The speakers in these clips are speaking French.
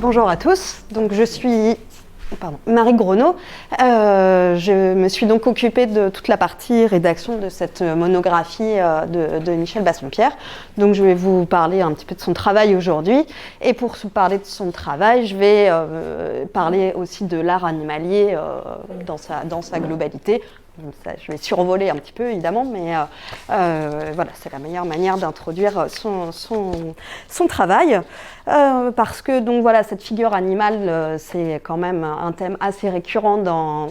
Bonjour à tous, donc je suis Marie Gronau. Je me suis donc occupée de toute la partie rédaction de cette monographie de Michel Bassompierre. Donc je vais vous parler un petit peu de son travail aujourd'hui. Et pour parler de son travail, je vais parler aussi de l'art animalier dans sa globalité. Je vais survoler un petit peu évidemment, mais voilà, c'est la meilleure manière d'introduire son travail. Parce que donc voilà, cette figure animale, c'est quand même un thème assez récurrent dans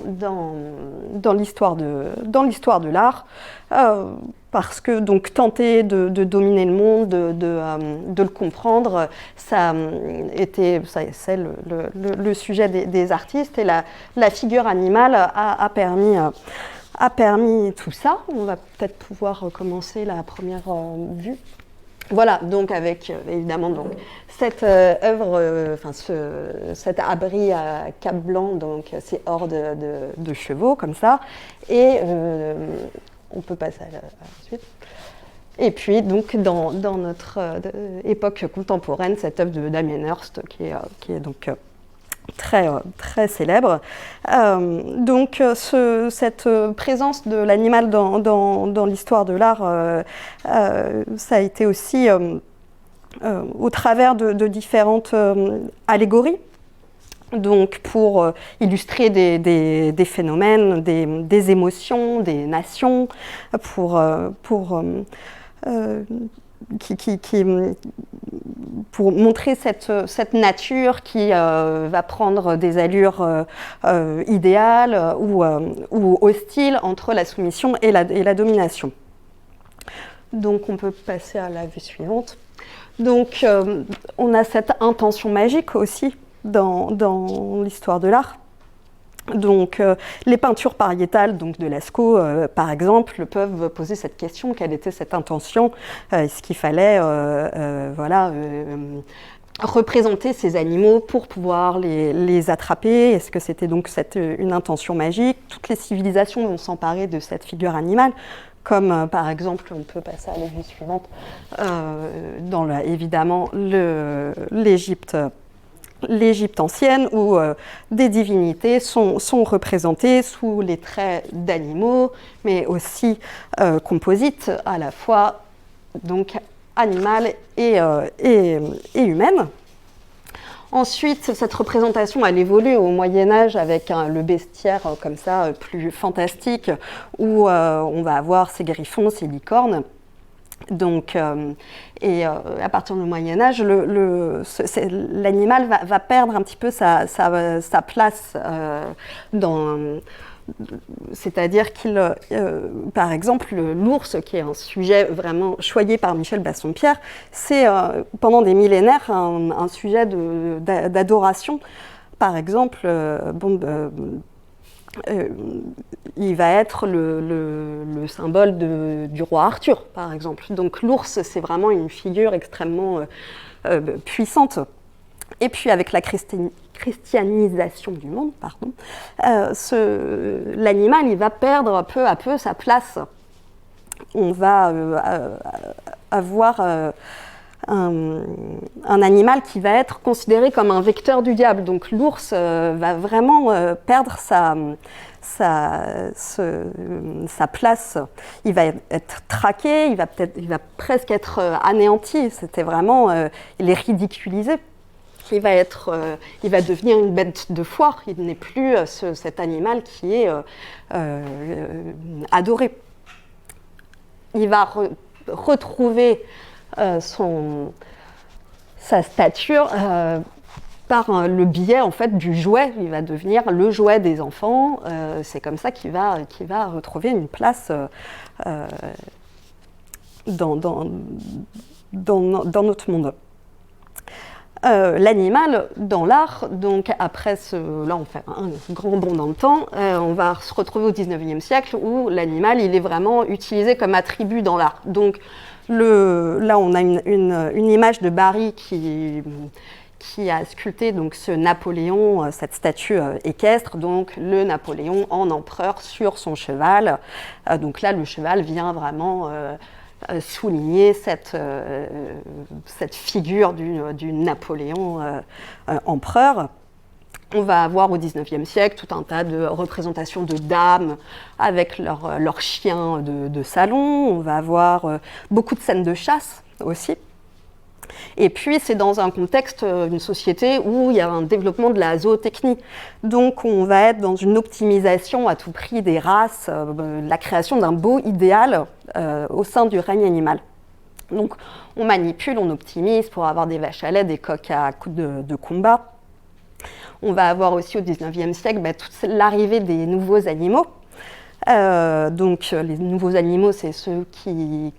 l'histoire de l'art. Parce que donc tenter de dominer le monde, de le comprendre, c'est le sujet des artistes, et la figure animale a permis tout ça. On va peut-être pouvoir commencer la première vue. Voilà, donc avec évidemment donc cette œuvre, cet abri à cap blanc, donc c'est hors de chevaux comme ça, et on peut passer à la suite. Et puis donc dans notre époque contemporaine, cette œuvre de Damien Hirst qui est donc très célèbre. Donc cette présence de l'animal dans l'histoire de l'art, ça a été aussi au travers de différentes allégories. Donc pour illustrer des phénomènes, des émotions, des nations, pour montrer cette nature qui va prendre des allures idéales ou hostiles entre la soumission et la domination. Donc on peut passer à la vue suivante. Donc on a cette intention magique aussi dans l'histoire de l'art. Donc les peintures pariétales donc de Lascaux, par exemple, peuvent poser cette question: quelle était cette intention? Est-ce qu'il fallait représenter ces animaux pour pouvoir les attraper? Est-ce que c'était donc une intention magique? Toutes les civilisations vont s'emparer de cette figure animale, comme par exemple, on peut passer à la vue suivante, évidemment l'Égypte ancienne, où des divinités sont représentées sous les traits d'animaux, mais aussi composites, à la fois donc animales et humaines. Ensuite, cette représentation, elle évolue au Moyen-Âge avec le bestiaire comme ça, plus fantastique, où on va avoir ces griffons, ces licornes. Donc, à partir du Moyen-Âge, l'animal va perdre un petit peu sa place c'est-à-dire qu'il, par exemple, l'ours, qui est un sujet vraiment choyé par Michel Bassompierre, c'est pendant des millénaires un sujet d'adoration. Par exemple, il va être le symbole du roi Arthur, par exemple. Donc l'ours, c'est vraiment une figure extrêmement puissante. Et puis avec la christianisation du monde, l'animal, il va perdre peu à peu sa place. On va avoir un animal qui va être considéré comme un vecteur du diable. Donc l'ours va vraiment perdre sa place. Il va être traqué, il va presque être anéanti. C'était vraiment, il est ridiculisé. Il va devenir une bête de foire. Il n'est plus cet animal qui est adoré. Il va retrouver sa stature par le biais en fait du jouet. Il va devenir le jouet des enfants. C'est comme ça qu'il va retrouver une place dans notre monde. L'animal dans l'art, donc après là on fait un grand bond dans le temps, on va se retrouver au 19e siècle où l'animal il est vraiment utilisé comme attribut dans l'art. Donc là on a une image de Barye qui a sculpté donc ce Napoléon, cette statue équestre, donc le Napoléon en empereur sur son cheval. Donc là le cheval vient vraiment souligner cette figure du Napoléon empereur. On va avoir au XIXe siècle tout un tas de représentations de dames avec leurs chiens de salon. On va avoir beaucoup de scènes de chasse aussi. Et puis, c'est dans un contexte, une société où il y a un développement de la zootechnie. Donc, on va être dans une optimisation à tout prix des races, la création d'un beau idéal au sein du règne animal. Donc, on manipule, on optimise pour avoir des vaches à lait, des coqs à coups de combat. On va avoir aussi au XIXe siècle toute l'arrivée des nouveaux animaux. Donc les nouveaux animaux, c'est ceux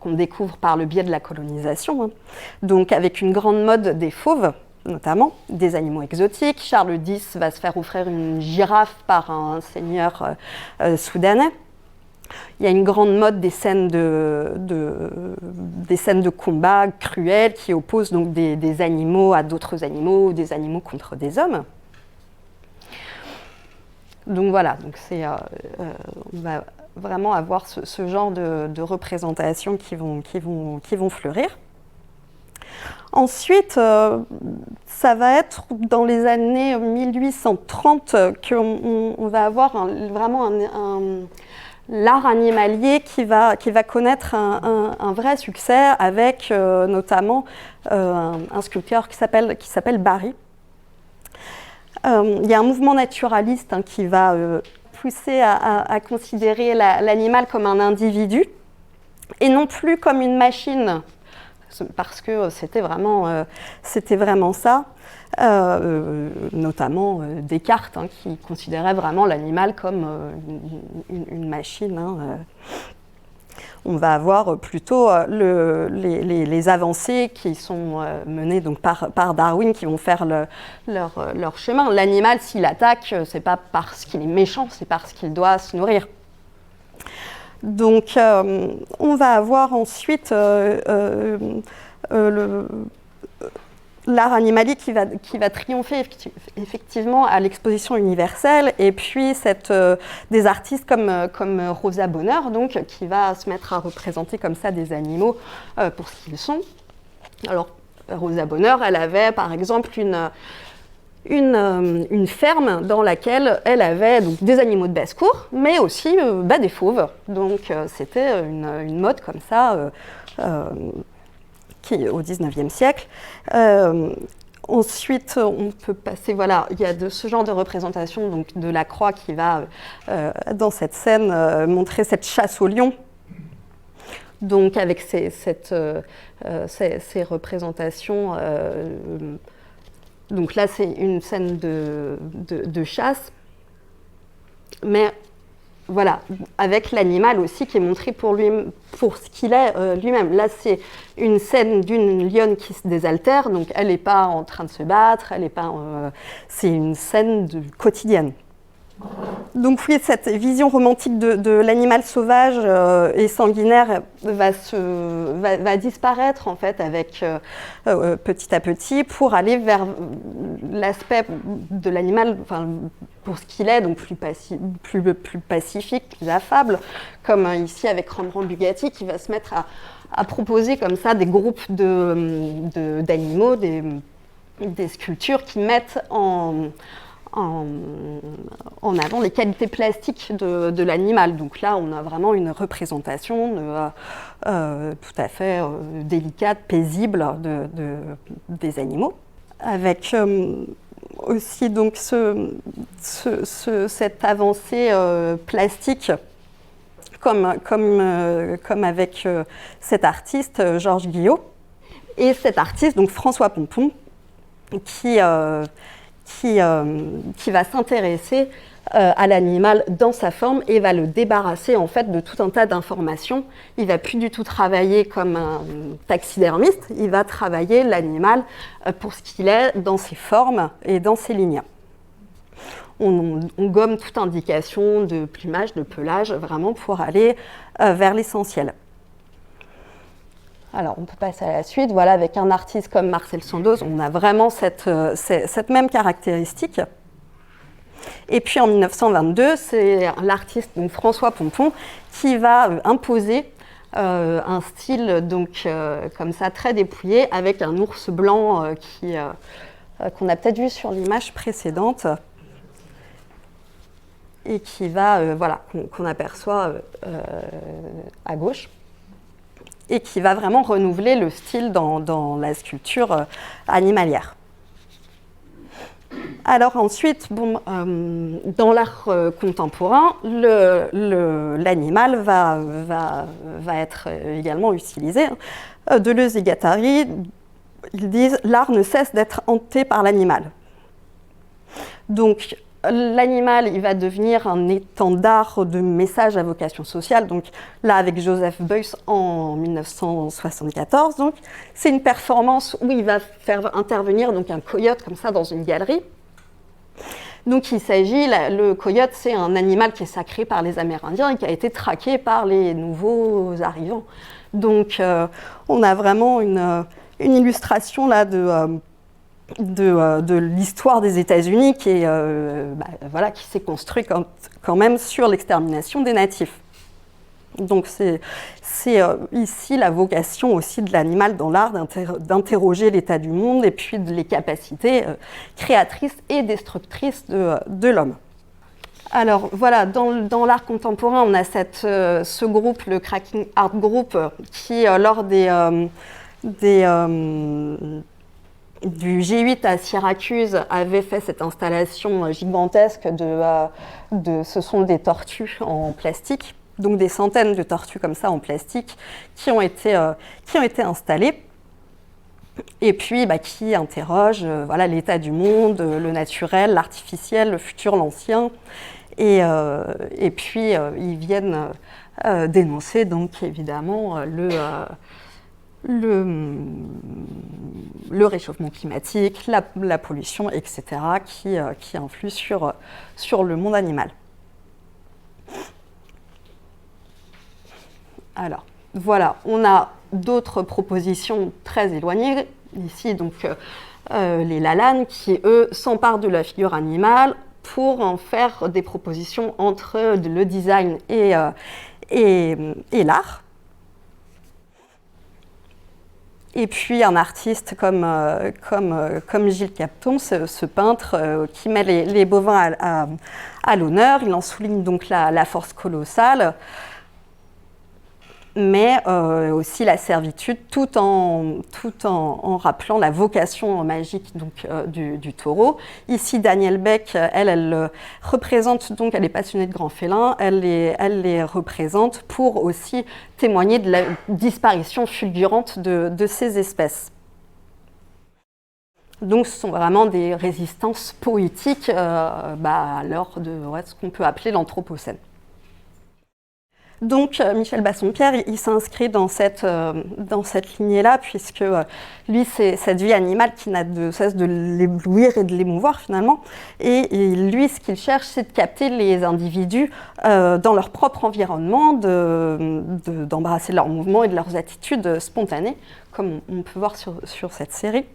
qu'on découvre par le biais de la colonisation. Hein. Donc avec une grande mode des fauves, notamment, des animaux exotiques. Charles X va se faire offrir une girafe par un seigneur soudanais. Il y a une grande mode des scènes des scènes de combat cruelles qui opposent donc des animaux à d'autres animaux, des animaux contre des hommes. Donc voilà, donc on va vraiment avoir ce genre de représentations qui vont fleurir. Ensuite, ça va être dans les années 1830 qu'on va avoir vraiment l'art animalier qui va connaître un vrai succès avec notamment un sculpteur qui s'appelle Barye. Il y a un mouvement naturaliste qui va pousser à considérer l'animal comme un individu et non plus comme une machine, parce que c'était vraiment ça, notamment Descartes qui considérait vraiment l'animal comme une machine. On va avoir plutôt les avancées qui sont menées donc par Darwin qui vont faire leur chemin. L'animal, s'il attaque, c'est pas parce qu'il est méchant, c'est parce qu'il doit se nourrir. Donc, on va avoir ensuite l'art animalier qui va triompher effectivement à l'exposition universelle, et puis des artistes comme Rosa Bonheur, donc, qui va se mettre à représenter comme ça des animaux pour ce qu'ils sont. Alors, Rosa Bonheur, elle avait par exemple une ferme dans laquelle elle avait donc, des animaux de basse-cour, mais aussi des fauves. Donc, c'était une mode comme ça au XIXe siècle. Ensuite, on peut passer, voilà, il y a ce genre de représentation donc, de la croix qui va, dans cette scène, montrer cette chasse au lion. Donc, avec ces représentations, donc là, c'est une scène de chasse, mais voilà, avec l'animal aussi qui est montré pour ce qu'il est lui-même. Là, c'est une scène d'une lionne qui se désaltère, donc elle n'est pas en train de se battre, c'est une scène quotidienne. Donc oui, cette vision romantique de l'animal sauvage et sanguinaire va disparaître en fait avec petit à petit pour aller vers l'aspect de l'animal, enfin, pour ce qu'il est, donc plus pacifique, plus affable, comme ici avec Rembrandt Bugatti qui va se mettre à proposer comme ça des groupes d'animaux, des sculptures qui mettent en avant les qualités plastiques de l'animal. Donc là, on a vraiment une représentation tout à fait délicate, paisible des animaux, avec aussi donc cette avancée plastique, comme avec cet artiste Georges Guillot, et cet artiste donc François Pompon, qui va s'intéresser à l'animal dans sa forme et va le débarrasser en fait de tout un tas d'informations. Il va plus du tout travailler comme un taxidermiste, il va travailler l'animal pour ce qu'il est dans ses formes et dans ses lignes. On gomme toute indication de plumage, de pelage, vraiment pour aller vers l'essentiel. Alors, on peut passer à la suite. Voilà, avec un artiste comme Marcel Sandoz, on a vraiment cette même caractéristique. Et puis, en 1922, c'est l'artiste donc François Pompon qui va imposer un style donc comme ça très dépouillé avec un ours blanc qu'on a peut-être vu sur l'image précédente et qui va voilà qu'on aperçoit à gauche et qui va vraiment renouveler le style dans la sculpture animalière. Alors ensuite, bon, dans l'art contemporain, l'animal va être également utilisé. Deleuze et Guattari, ils disent « l'art ne cesse d'être hanté par l'animal ». Donc l'animal, il va devenir un étendard de message à vocation sociale. Donc là, avec Joseph Beuys en 1974, donc c'est une performance où il va faire intervenir donc un coyote comme ça dans une galerie. Donc il s'agit, le coyote, c'est un animal qui est sacré par les Amérindiens et qui a été traqué par les nouveaux arrivants. Donc on a vraiment une illustration là de l'histoire des États-Unis qui voilà, qui s'est construite quand même sur l'extermination des natifs. Donc c'est ici la vocation aussi de l'animal dans l'art d'interroger l'état du monde et puis les capacités créatrices et destructrices de l'homme. Alors voilà, dans l'art contemporain, on a ce groupe, le Cracking Art Group, qui lors du G8 à Syracuse avait fait cette installation gigantesque ce sont des tortues en plastique. Donc des centaines de tortues comme ça en plastique qui ont été installées et puis qui interrogent voilà, l'état du monde, le naturel, l'artificiel, le futur, l'ancien. Et puis ils viennent dénoncer donc évidemment le réchauffement climatique, la pollution, etc. qui influent sur le monde animal. Alors, voilà, on a d'autres propositions très éloignées. Ici, donc, les Lalanne, qui, eux, s'emparent de la figure animale pour en faire des propositions entre le design et l'art. Et puis, un artiste comme Gilles Capton, ce peintre qui met les bovins à l'honneur. Il en souligne donc la force colossale, mais aussi la servitude, tout en rappelant la vocation magique donc, du taureau. Ici, Danielle Beck, elle représente, donc elle est passionnée de grands félins, elle les représente pour aussi témoigner de la disparition fulgurante de ces espèces. Donc ce sont vraiment des résistances poétiques à l'heure de ce qu'on peut appeler l'Anthropocène. Donc Michel Bassompierre, il s'inscrit dans cette lignée-là, puisque lui, c'est cette vie animale qui n'a de cesse de l'éblouir et de l'émouvoir finalement. Et lui, ce qu'il cherche, c'est de capter les individus dans leur propre environnement, d'embrasser leurs mouvements et de leurs attitudes spontanées, comme on peut voir sur cette série.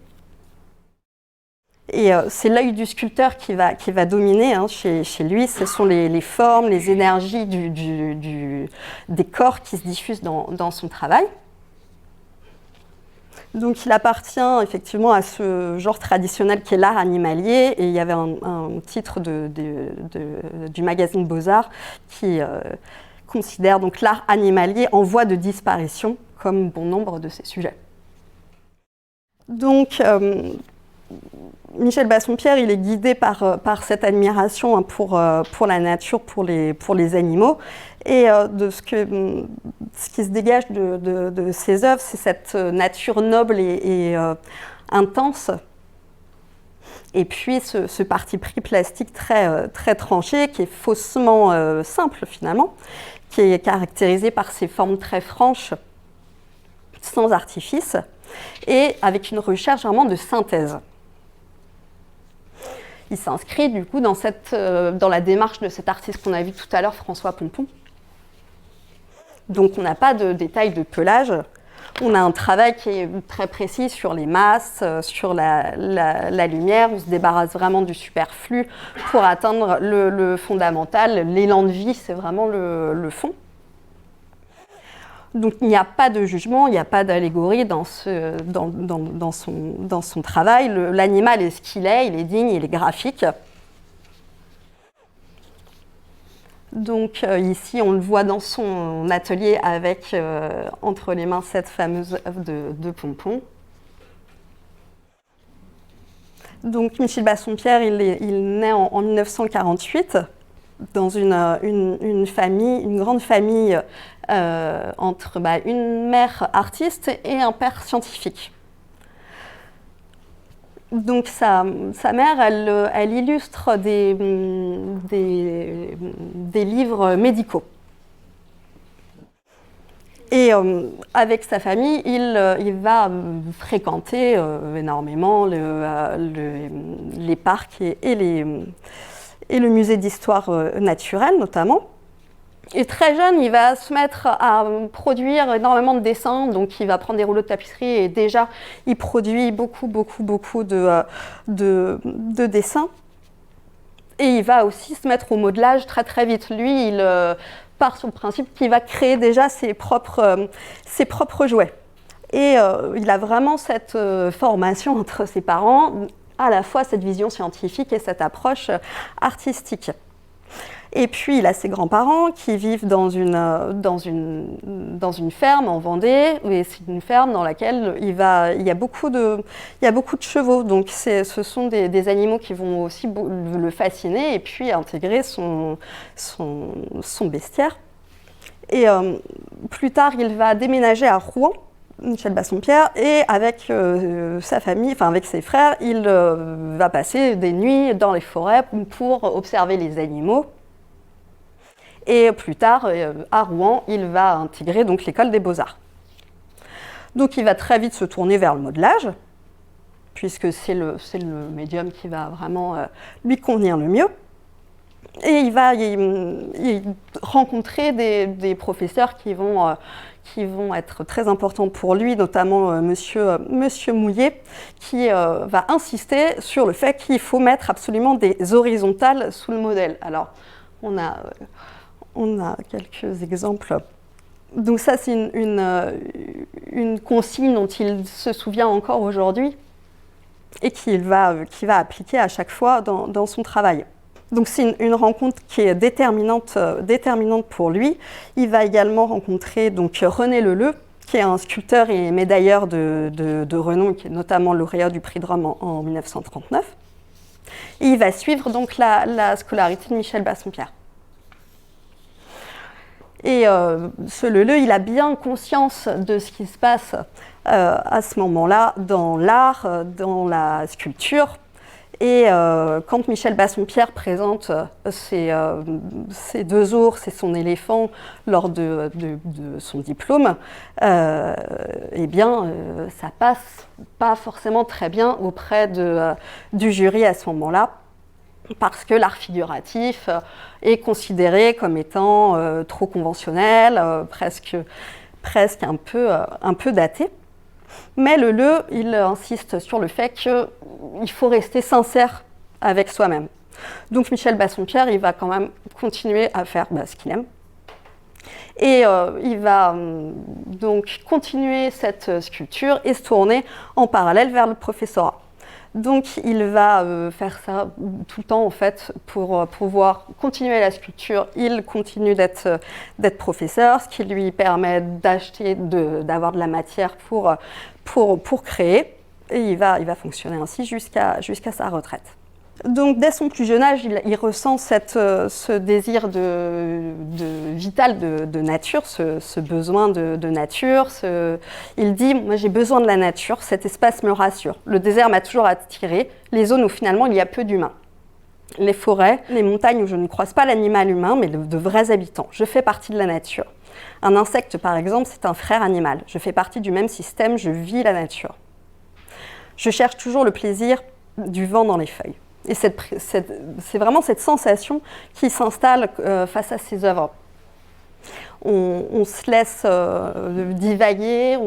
Et c'est l'œil du sculpteur qui va dominer chez lui. Ce sont les formes, les énergies des corps qui se diffusent dans son travail. Donc il appartient effectivement à ce genre traditionnel qui est l'art animalier. Et il y avait un titre du magazine Beaux-Arts qui considère donc l'art animalier en voie de disparition, comme bon nombre de ces sujets. Donc Michel Bassompierre, il est guidé par cette admiration pour la nature, pour les animaux. Et ce qui se dégage de ses œuvres, c'est cette nature noble et intense. Et puis ce parti pris plastique très, très tranché, qui est faussement simple finalement, qui est caractérisé par ses formes très franches, sans artifice, et avec une recherche vraiment de synthèse. Il s'inscrit du coup dans la démarche de cet artiste qu'on a vu tout à l'heure, François Pompon. Donc on n'a pas de détails de pelage, on a un travail qui est très précis sur les masses, sur la lumière, on se débarrasse vraiment du superflu pour atteindre le fondamental, l'élan de vie, c'est vraiment le fond. Donc il n'y a pas de jugement, il n'y a pas d'allégorie dans son travail. L'animal est ce qu'il est, il est digne, il est graphique. Donc ici, on le voit dans son atelier avec entre les mains cette fameuse œuvre de Pompon. Donc Michel Bassompierre, il naît en 1948 dans une famille, une grande famille entre une mère artiste et un père scientifique. Donc sa mère, elle illustre des livres médicaux. Et avec sa famille, il va fréquenter énormément les parcs et le musée d'histoire naturelle notamment. Et très jeune, il va se mettre à produire énormément de dessins, donc il va prendre des rouleaux de tapisserie et déjà il produit beaucoup de dessins. Et il va aussi se mettre au modelage très vite. Lui, il part sur le principe qu'il va créer déjà ses propres jouets. Et il a vraiment cette formation entre ses parents, à la fois cette vision scientifique et cette approche artistique. Et puis, il a ses grands-parents qui vivent dans une ferme en Vendée. Et c'est une ferme dans laquelle il y a beaucoup de chevaux. Donc, ce sont des animaux qui vont aussi le fasciner et puis intégrer son bestiaire. Et plus tard, il va déménager à Rouen, Michel Bassompierre, et avec sa famille, enfin avec ses frères, il va passer des nuits dans les forêts pour observer les animaux. Et plus tard, à Rouen, il va intégrer donc l'école des beaux-arts. Donc il va très vite se tourner vers le modelage, puisque c'est le médium qui va vraiment lui convenir le mieux. Et il va rencontrer des professeurs qui vont être très importants pour lui, notamment Monsieur Mouillet, qui va insister sur le fait qu'il faut mettre absolument des horizontales sous le modèle. Alors, on a quelques exemples. Donc ça, c'est une consigne dont il se souvient encore aujourd'hui et qu'il va appliquer à chaque fois dans son travail. Donc c'est une rencontre qui est déterminante pour lui. Il va également rencontrer donc René Leleu, qui est un sculpteur et médailleur de renom, qui est notamment lauréat du prix de Rome en 1939. Et il va suivre donc la scolarité de Michel Bassompierre. Et ce Leleu, il a bien conscience de ce qui se passe à ce moment-là dans l'art, dans la sculpture. Et quand Michel Bassompierre présente ses 2 ours et son éléphant lors de son diplôme, eh bien, ça passe pas forcément très bien auprès du jury à ce moment-là, parce que l'art figuratif est considéré comme étant trop conventionnel, presque un peu daté. Mais Leleu, il insiste sur le fait qu'il faut rester sincère avec soi-même. Donc Michel Bassompierre, il va quand même continuer à faire ce qu'il aime. Et il va donc continuer cette sculpture et se tourner en parallèle vers le professorat. Donc il va faire ça tout le temps en fait pour pouvoir continuer la sculpture. Il continue d'être professeur, ce qui lui permet d'avoir de la matière pour créer. Et il va fonctionner ainsi jusqu'à sa retraite. Donc dès son plus jeune âge, il ressent ce désir vital de nature, ce besoin de nature. Il dit « moi j'ai besoin de la nature, cet espace me rassure. Le désert m'a toujours attiré, les zones où finalement il y a peu d'humains. Les forêts, les montagnes où je ne croise pas l'animal humain, mais de vrais habitants. Je fais partie de la nature. Un insecte par exemple, c'est un frère animal. Je fais partie du même système, je vis la nature. Je cherche toujours le plaisir du vent dans les feuilles. » Et c'est vraiment cette sensation qui s'installe face à ces œuvres. On se laisse divaguer,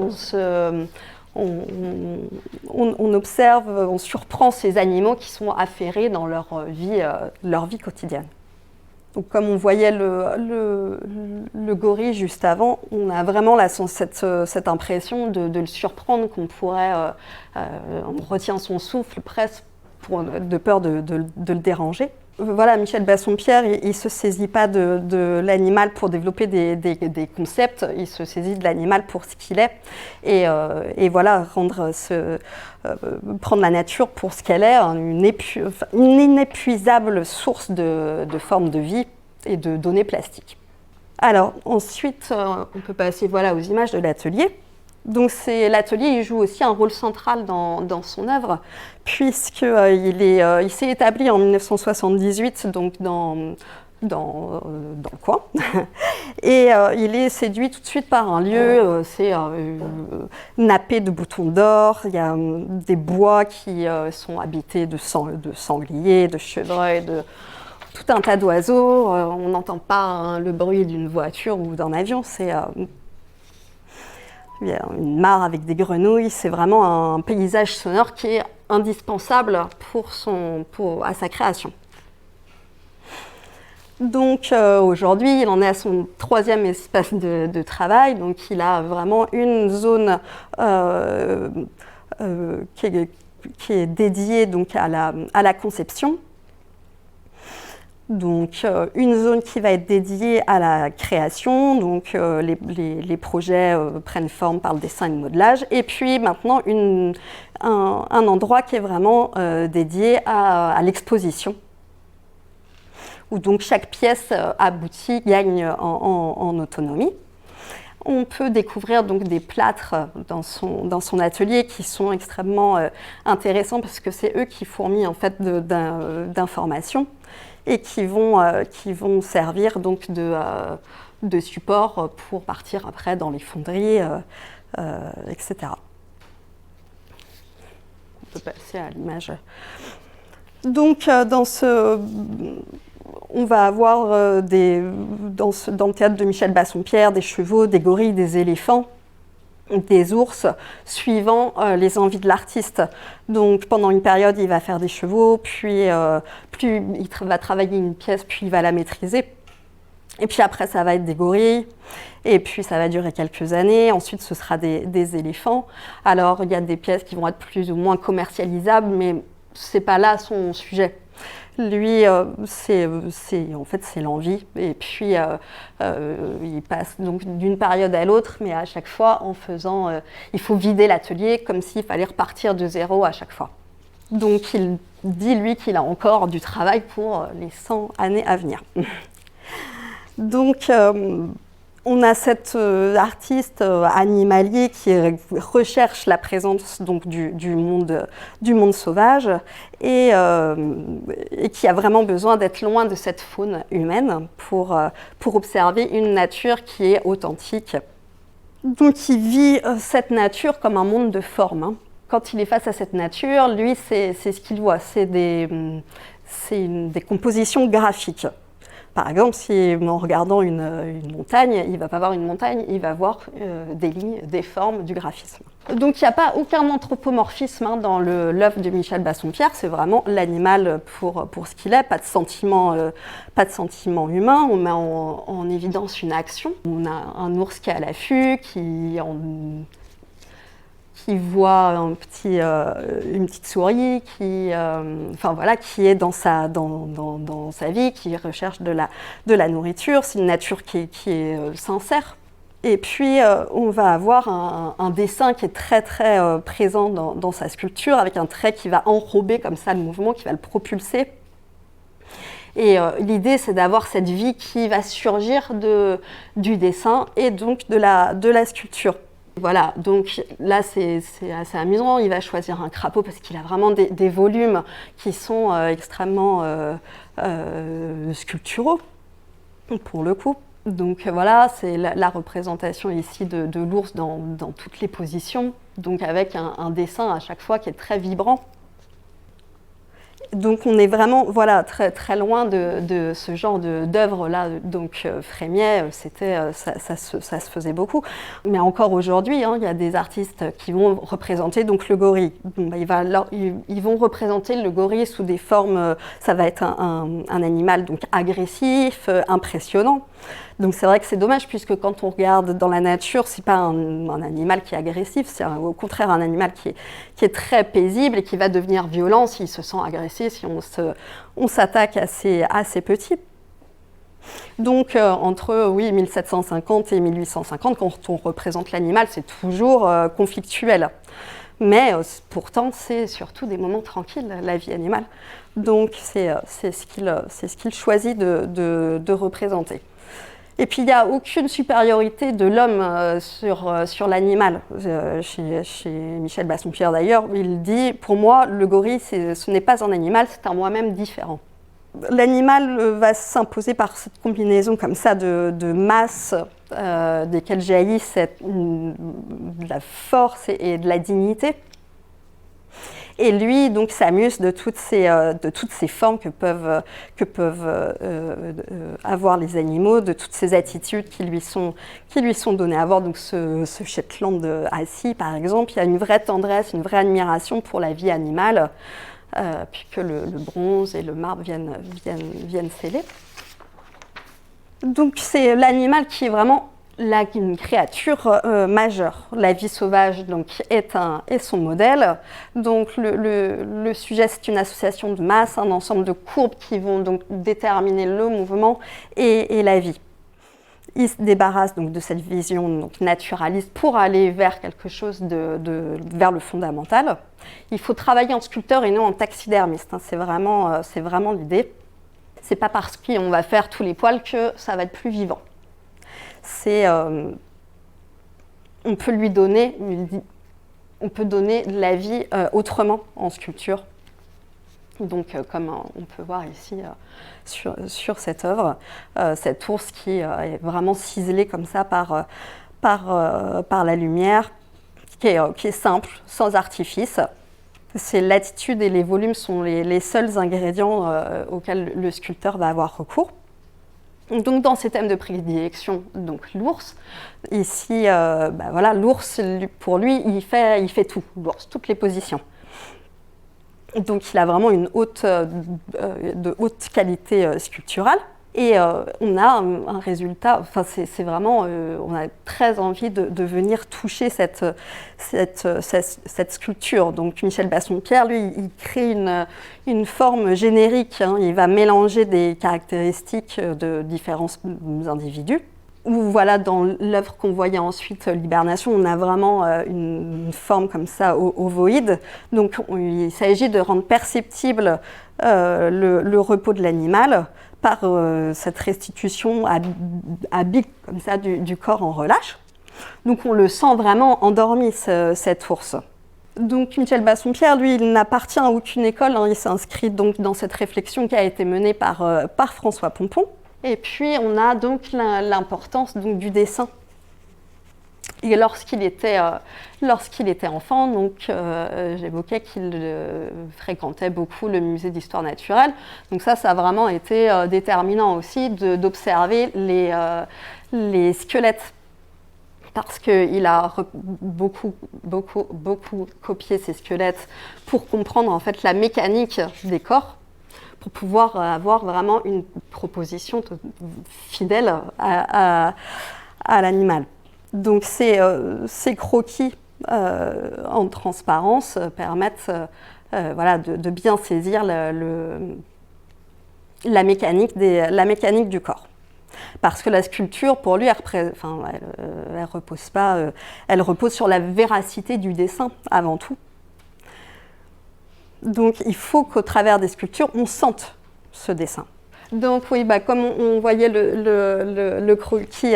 on observe, on surprend ces animaux qui sont affairés dans leur vie quotidienne. Donc comme on voyait le gorille juste avant, on a vraiment cette impression de le surprendre, qu'on pourrait, on retient son souffle presque de peur de le déranger. Voilà, Michel Bassompierre, il ne se saisit pas de l'animal pour développer des concepts, il se saisit de l'animal pour ce qu'il est. Et voilà, prendre la nature pour ce qu'elle est, une inépuisable source de formes de vie et de données plastiques. Alors, ensuite, on peut passer aux images de l'atelier. Donc l'atelier, il joue aussi un rôle central dans son œuvre, puisqu'il s'est établi en 1978 donc dans le coin. Et il est séduit tout de suite par un lieu, c'est nappé de boutons d'or, il y a des bois qui sont habités de sangliers, de chevreuils, de tout un tas d'oiseaux. On n'entend pas le bruit d'une voiture ou d'un avion, il y a une mare avec des grenouilles, c'est vraiment un paysage sonore qui est indispensable à sa création. Donc aujourd'hui, il en est à son 3e espace de travail, donc il a vraiment une zone qui est dédiée donc, à la conception. Donc une zone qui va être dédiée à la création, donc les projets prennent forme par le dessin et le modelage, et puis maintenant un endroit qui est vraiment dédié à l'exposition, où donc chaque pièce aboutie gagne en autonomie. On peut découvrir donc des plâtres dans son atelier qui sont extrêmement intéressants parce que c'est eux qui fourmillent en fait d'informations et qui vont servir donc de support pour partir après dans les fonderies, etc. On peut passer à l'image. Donc on va avoir dans le théâtre de Michel Bassompierre des chevaux, des gorilles, des éléphants, des ours, suivant les envies de l'artiste. Donc pendant une période, il va faire des chevaux, puis il va travailler une pièce, puis il va la maîtriser. Et puis après, ça va être des gorilles, et puis ça va durer quelques années. Ensuite, ce sera des éléphants. Alors, il y a des pièces qui vont être plus ou moins commercialisables, mais c'est pas là son sujet. Lui, c'est l'envie. Et puis, il passe donc d'une période à l'autre, mais à chaque fois en faisant... il faut vider l'atelier comme s'il fallait repartir de zéro à chaque fois. Donc, il dit, lui, qu'il a encore du travail pour les 100 années à venir. Donc, on a cet artiste animalier qui recherche la présence donc, du monde sauvage et qui a vraiment besoin d'être loin de cette faune humaine pour observer une nature qui est authentique. Donc il vit cette nature comme un monde de formes. Hein. Quand il est face à cette nature, lui, c'est ce qu'il voit, c'est des compositions graphiques. Par exemple, si en regardant une montagne, il ne va pas voir une montagne, il va voir des lignes, des formes, du graphisme. Donc il n'y a pas aucun anthropomorphisme dans l'œuvre de Michel Bassompierre, c'est vraiment l'animal pour ce qu'il est, pas de sentiment humain, on met en évidence une action. On a un ours qui est à l'affût, qui voit une petite souris, qui est dans sa vie, qui recherche de la nourriture. C'est une nature qui est sincère. Et puis, on va avoir un dessin qui est très, très présent dans sa sculpture, avec un trait qui va enrober comme ça le mouvement, qui va le propulser. Et l'idée, c'est d'avoir cette vie qui va surgir du dessin et donc de la sculpture. Voilà, donc là c'est assez amusant, il va choisir un crapaud parce qu'il a vraiment des volumes qui sont extrêmement sculpturaux, pour le coup. Donc voilà, c'est la représentation ici de l'ours dans toutes les positions, donc avec un dessin à chaque fois qui est très vibrant. Donc on est vraiment très, très loin de ce genre d'œuvre-là. Donc Frémiet, ça se faisait beaucoup. Mais encore aujourd'hui, il y a des artistes qui vont représenter donc, le gorille. Ils vont représenter le gorille sous des formes, ça va être un animal donc, agressif, impressionnant. Donc c'est vrai que c'est dommage puisque quand on regarde dans la nature, c'est pas un animal qui est agressif, c'est au contraire un animal qui est très paisible et qui va devenir violent s'il se sent agressé, si on s'attaque à ces petits. Donc entre 1750 et 1850, quand on représente l'animal, c'est toujours conflictuel. Mais pourtant, c'est surtout des moments tranquilles, la vie animale. Donc c'est ce qu'il choisit de représenter. Et puis, il n'y a aucune supériorité de l'homme sur l'animal. Chez Michel Bassompierre, d'ailleurs, il dit « Pour moi, le gorille, ce n'est pas un animal, c'est un moi-même différent ». L'animal va s'imposer par cette combinaison comme ça de masses desquelles jaillissent de la force et de la dignité. Et lui, donc, s'amuse de toutes ces formes que peuvent avoir les animaux, de toutes ces attitudes qui lui sont données à voir. Donc, ce Shetland assis, par exemple, il y a une vraie tendresse, une vraie admiration pour la vie animale, puisque le bronze et le marbre viennent sceller. Donc, c'est l'animal qui est vraiment une créature majeure. La vie sauvage donc, est son modèle. Donc le sujet, c'est une association de masse, un ensemble de courbes qui vont donc déterminer le mouvement et la vie. Il se débarrasse donc de cette vision donc, naturaliste pour aller vers quelque chose vers le fondamental. Il faut travailler en sculpteur et non en taxidermiste. C'est vraiment l'idée. C'est pas parce qu'on va faire tous les poils que ça va être plus vivant. On peut donner de la vie autrement en sculpture. Donc, comme on peut voir ici sur cette œuvre, cet ours qui est vraiment ciselé comme ça par la lumière, qui est simple, sans artifice. C'est l'attitude et les volumes sont les seuls ingrédients auxquels le sculpteur va avoir recours. Donc dans ces thèmes de prédilection, donc l'ours, ici, l'ours, pour lui, il fait tout, l'ours, toutes les positions. Donc il a vraiment de haute qualité sculpturale. Et on a un résultat, c'est vraiment, on a très envie de venir toucher cette sculpture. Donc Michel Bassompierre, lui, il crée une forme générique, il va mélanger des caractéristiques de différents individus. Ou voilà, dans l'œuvre qu'on voyait ensuite, l'hibernation, on a vraiment une forme comme ça ovoïde. Donc il s'agit de rendre perceptible le repos de l'animal par cette restitution à bic comme ça du corps en relâche. Donc on le sent vraiment endormi, cet ours. Donc Michel Bassompierre, lui, il n'appartient à aucune école, il s'inscrit donc dans cette réflexion qui a été menée par François Pompon. Et puis on a donc l'importance donc, du dessin. Et lorsqu'il était enfant, donc, j'évoquais qu'il fréquentait beaucoup le musée d'histoire naturelle. Donc ça a vraiment été déterminant aussi d'observer les squelettes. Parce qu'il a beaucoup copié ces squelettes pour comprendre en fait la mécanique des corps, pour pouvoir avoir vraiment une proposition fidèle à l'animal. Donc ces croquis en transparence permettent de bien saisir la mécanique du corps. Parce que la sculpture, pour lui, elle repose sur la véracité du dessin avant tout. Donc il faut qu'au travers des sculptures, on sente ce dessin. Donc oui, comme on voyait le croquis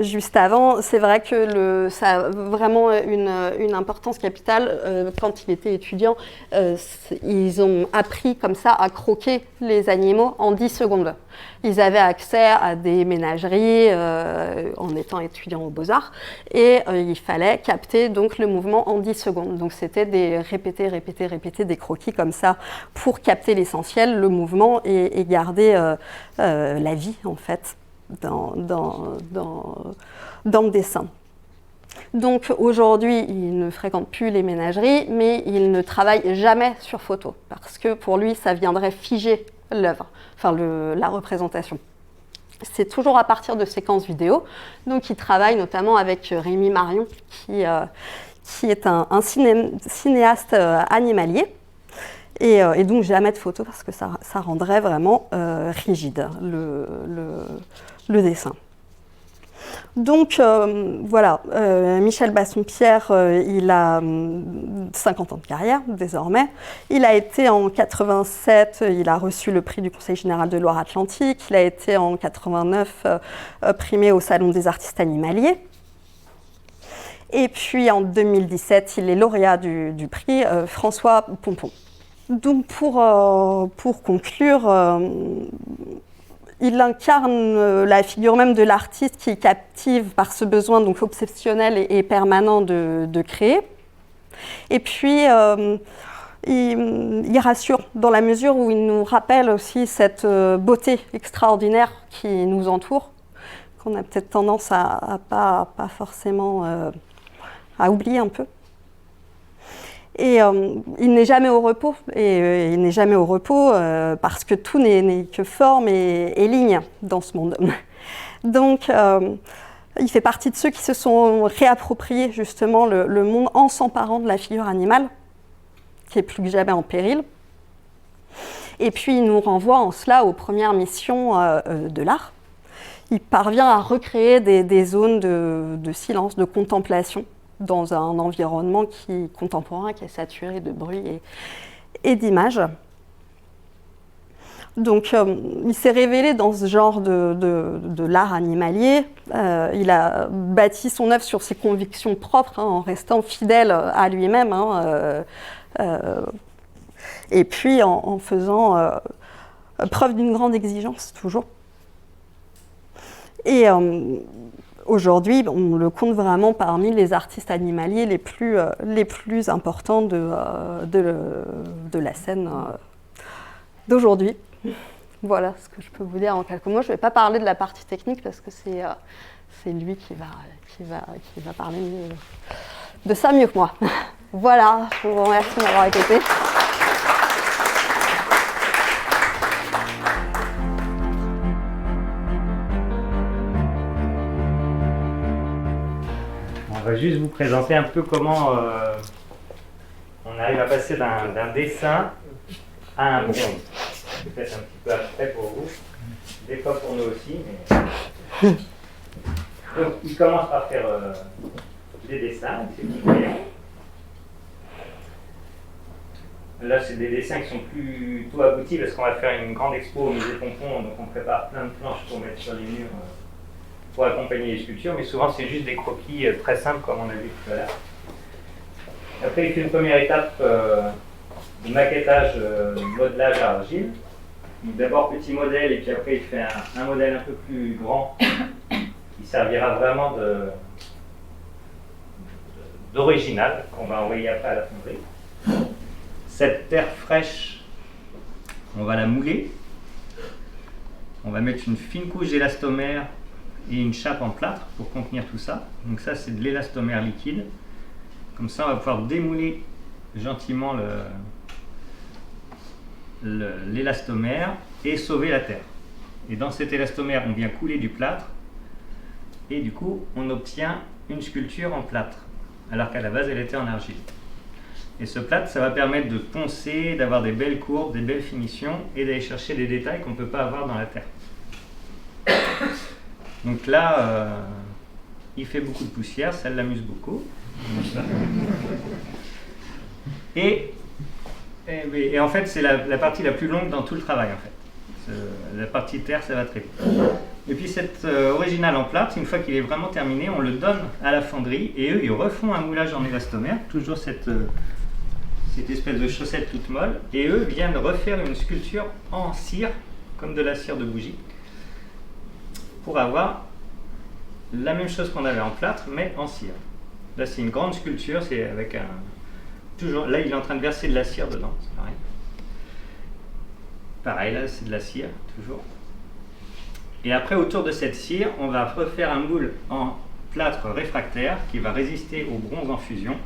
juste avant, c'est vrai que ça a vraiment une importance capitale. Quand il était étudiant, ils ont appris comme ça à croquer les animaux en 10 secondes. Ils avaient accès à des ménageries en étant étudiants aux Beaux-Arts et il fallait capter donc le mouvement en 10 secondes. Donc c'était des répéter, des croquis comme ça pour capter l'essentiel, le mouvement et garder la vie en fait dans le dessin. Donc aujourd'hui, il ne fréquente plus les ménageries, mais il ne travaille jamais sur photo, parce que pour lui, ça viendrait figer l'œuvre, enfin la représentation. C'est toujours à partir de séquences vidéo. Donc il travaille notamment avec Rémi Marion, qui est un cinéaste animalier. Et donc jamais de photo, parce que ça rendrait vraiment rigide le dessin. Donc voilà, Michel Bassompierre, il a 50 ans de carrière désormais. Il a été en 87, il a reçu le prix du Conseil général de Loire-Atlantique. Il a été en 89 primé au Salon des artistes animaliers. Et puis en 2017, il est lauréat du prix François Pompon. Donc pour conclure, il incarne la figure même de l'artiste qui est captive par ce besoin donc obsessionnel et permanent de créer. Et puis, il rassure dans la mesure où il nous rappelle aussi cette beauté extraordinaire qui nous entoure, qu'on a peut-être tendance à pas forcément à oublier un peu. Et il n'est jamais au repos, et il n'est jamais au repos parce que tout n'est que forme et ligne dans ce monde. Donc, il fait partie de ceux qui se sont réappropriés justement le monde en s'emparant de la figure animale, qui est plus que jamais en péril. Et puis, il nous renvoie en cela aux premières missions de l'art. Il parvient à recréer des zones de silence, de contemplation, dans un environnement contemporain qui est saturé de bruit et d'images. Donc, il s'est révélé dans ce genre de l'art animalier. Il a bâti son œuvre sur ses convictions propres, en restant fidèle à lui-même, et puis en faisant preuve d'une grande exigence, toujours. Et aujourd'hui, on le compte vraiment parmi les artistes animaliers les plus importants de la scène d'aujourd'hui. Voilà ce que je peux vous dire en quelques mots. Je ne vais pas parler de la partie technique parce que c'est lui qui va parler de ça mieux que moi. Voilà, je vous remercie de m'avoir écouté. On va juste vous présenter un peu comment on arrive à passer d'un dessin à un bronze. C'est peut-être un petit peu abstrait pour vous, des fois pour nous aussi. Mais... Donc, il commence par faire des dessins, ces petits crayons. Là, c'est des dessins qui sont plutôt aboutis parce qu'on va faire une grande expo au musée Pompon, donc on prépare plein de planches pour mettre sur les murs pour accompagner les sculptures, mais souvent c'est juste des croquis très simples comme on a vu tout à l'heure. Après, il fait une première étape de maquettage, modelage à argile. D'abord petit modèle et puis après il fait un modèle un peu plus grand qui servira vraiment d'original qu'on va envoyer après à la fonderie. Cette terre fraîche, on va la mouler. On va mettre une fine couche d'élastomère et une chape en plâtre pour contenir tout ça. Donc ça c'est de l'élastomère liquide. Comme ça on va pouvoir démouler gentiment l'élastomère et sauver la terre. Et dans cet élastomère, on vient couler du plâtre et du coup, on obtient une sculpture en plâtre, alors qu'à la base, elle était en argile. Et ce plâtre, ça va permettre de poncer, d'avoir des belles courbes, des belles finitions et d'aller chercher des détails qu'on ne peut pas avoir dans la terre. Donc là, il fait beaucoup de poussière, ça l'amuse beaucoup. Et en fait, c'est la partie la plus longue dans tout le travail, en fait. La partie terre, ça va très vite. Et puis cet original en plâtre, une fois qu'il est vraiment terminé, on le donne à la fonderie et eux, ils refont un moulage en élastomère, toujours cette espèce de chaussette toute molle, et eux viennent refaire une sculpture en cire comme de la cire de bougie, pour avoir la même chose qu'on avait en plâtre, mais en cire. Là, c'est une grande sculpture, c'est avec un... Toujours, là, il est en train de verser de la cire dedans, c'est pareil. Pareil, là, c'est de la cire, toujours. Et après, autour de cette cire, on va refaire un moule en plâtre réfractaire qui va résister au bronze en fusion,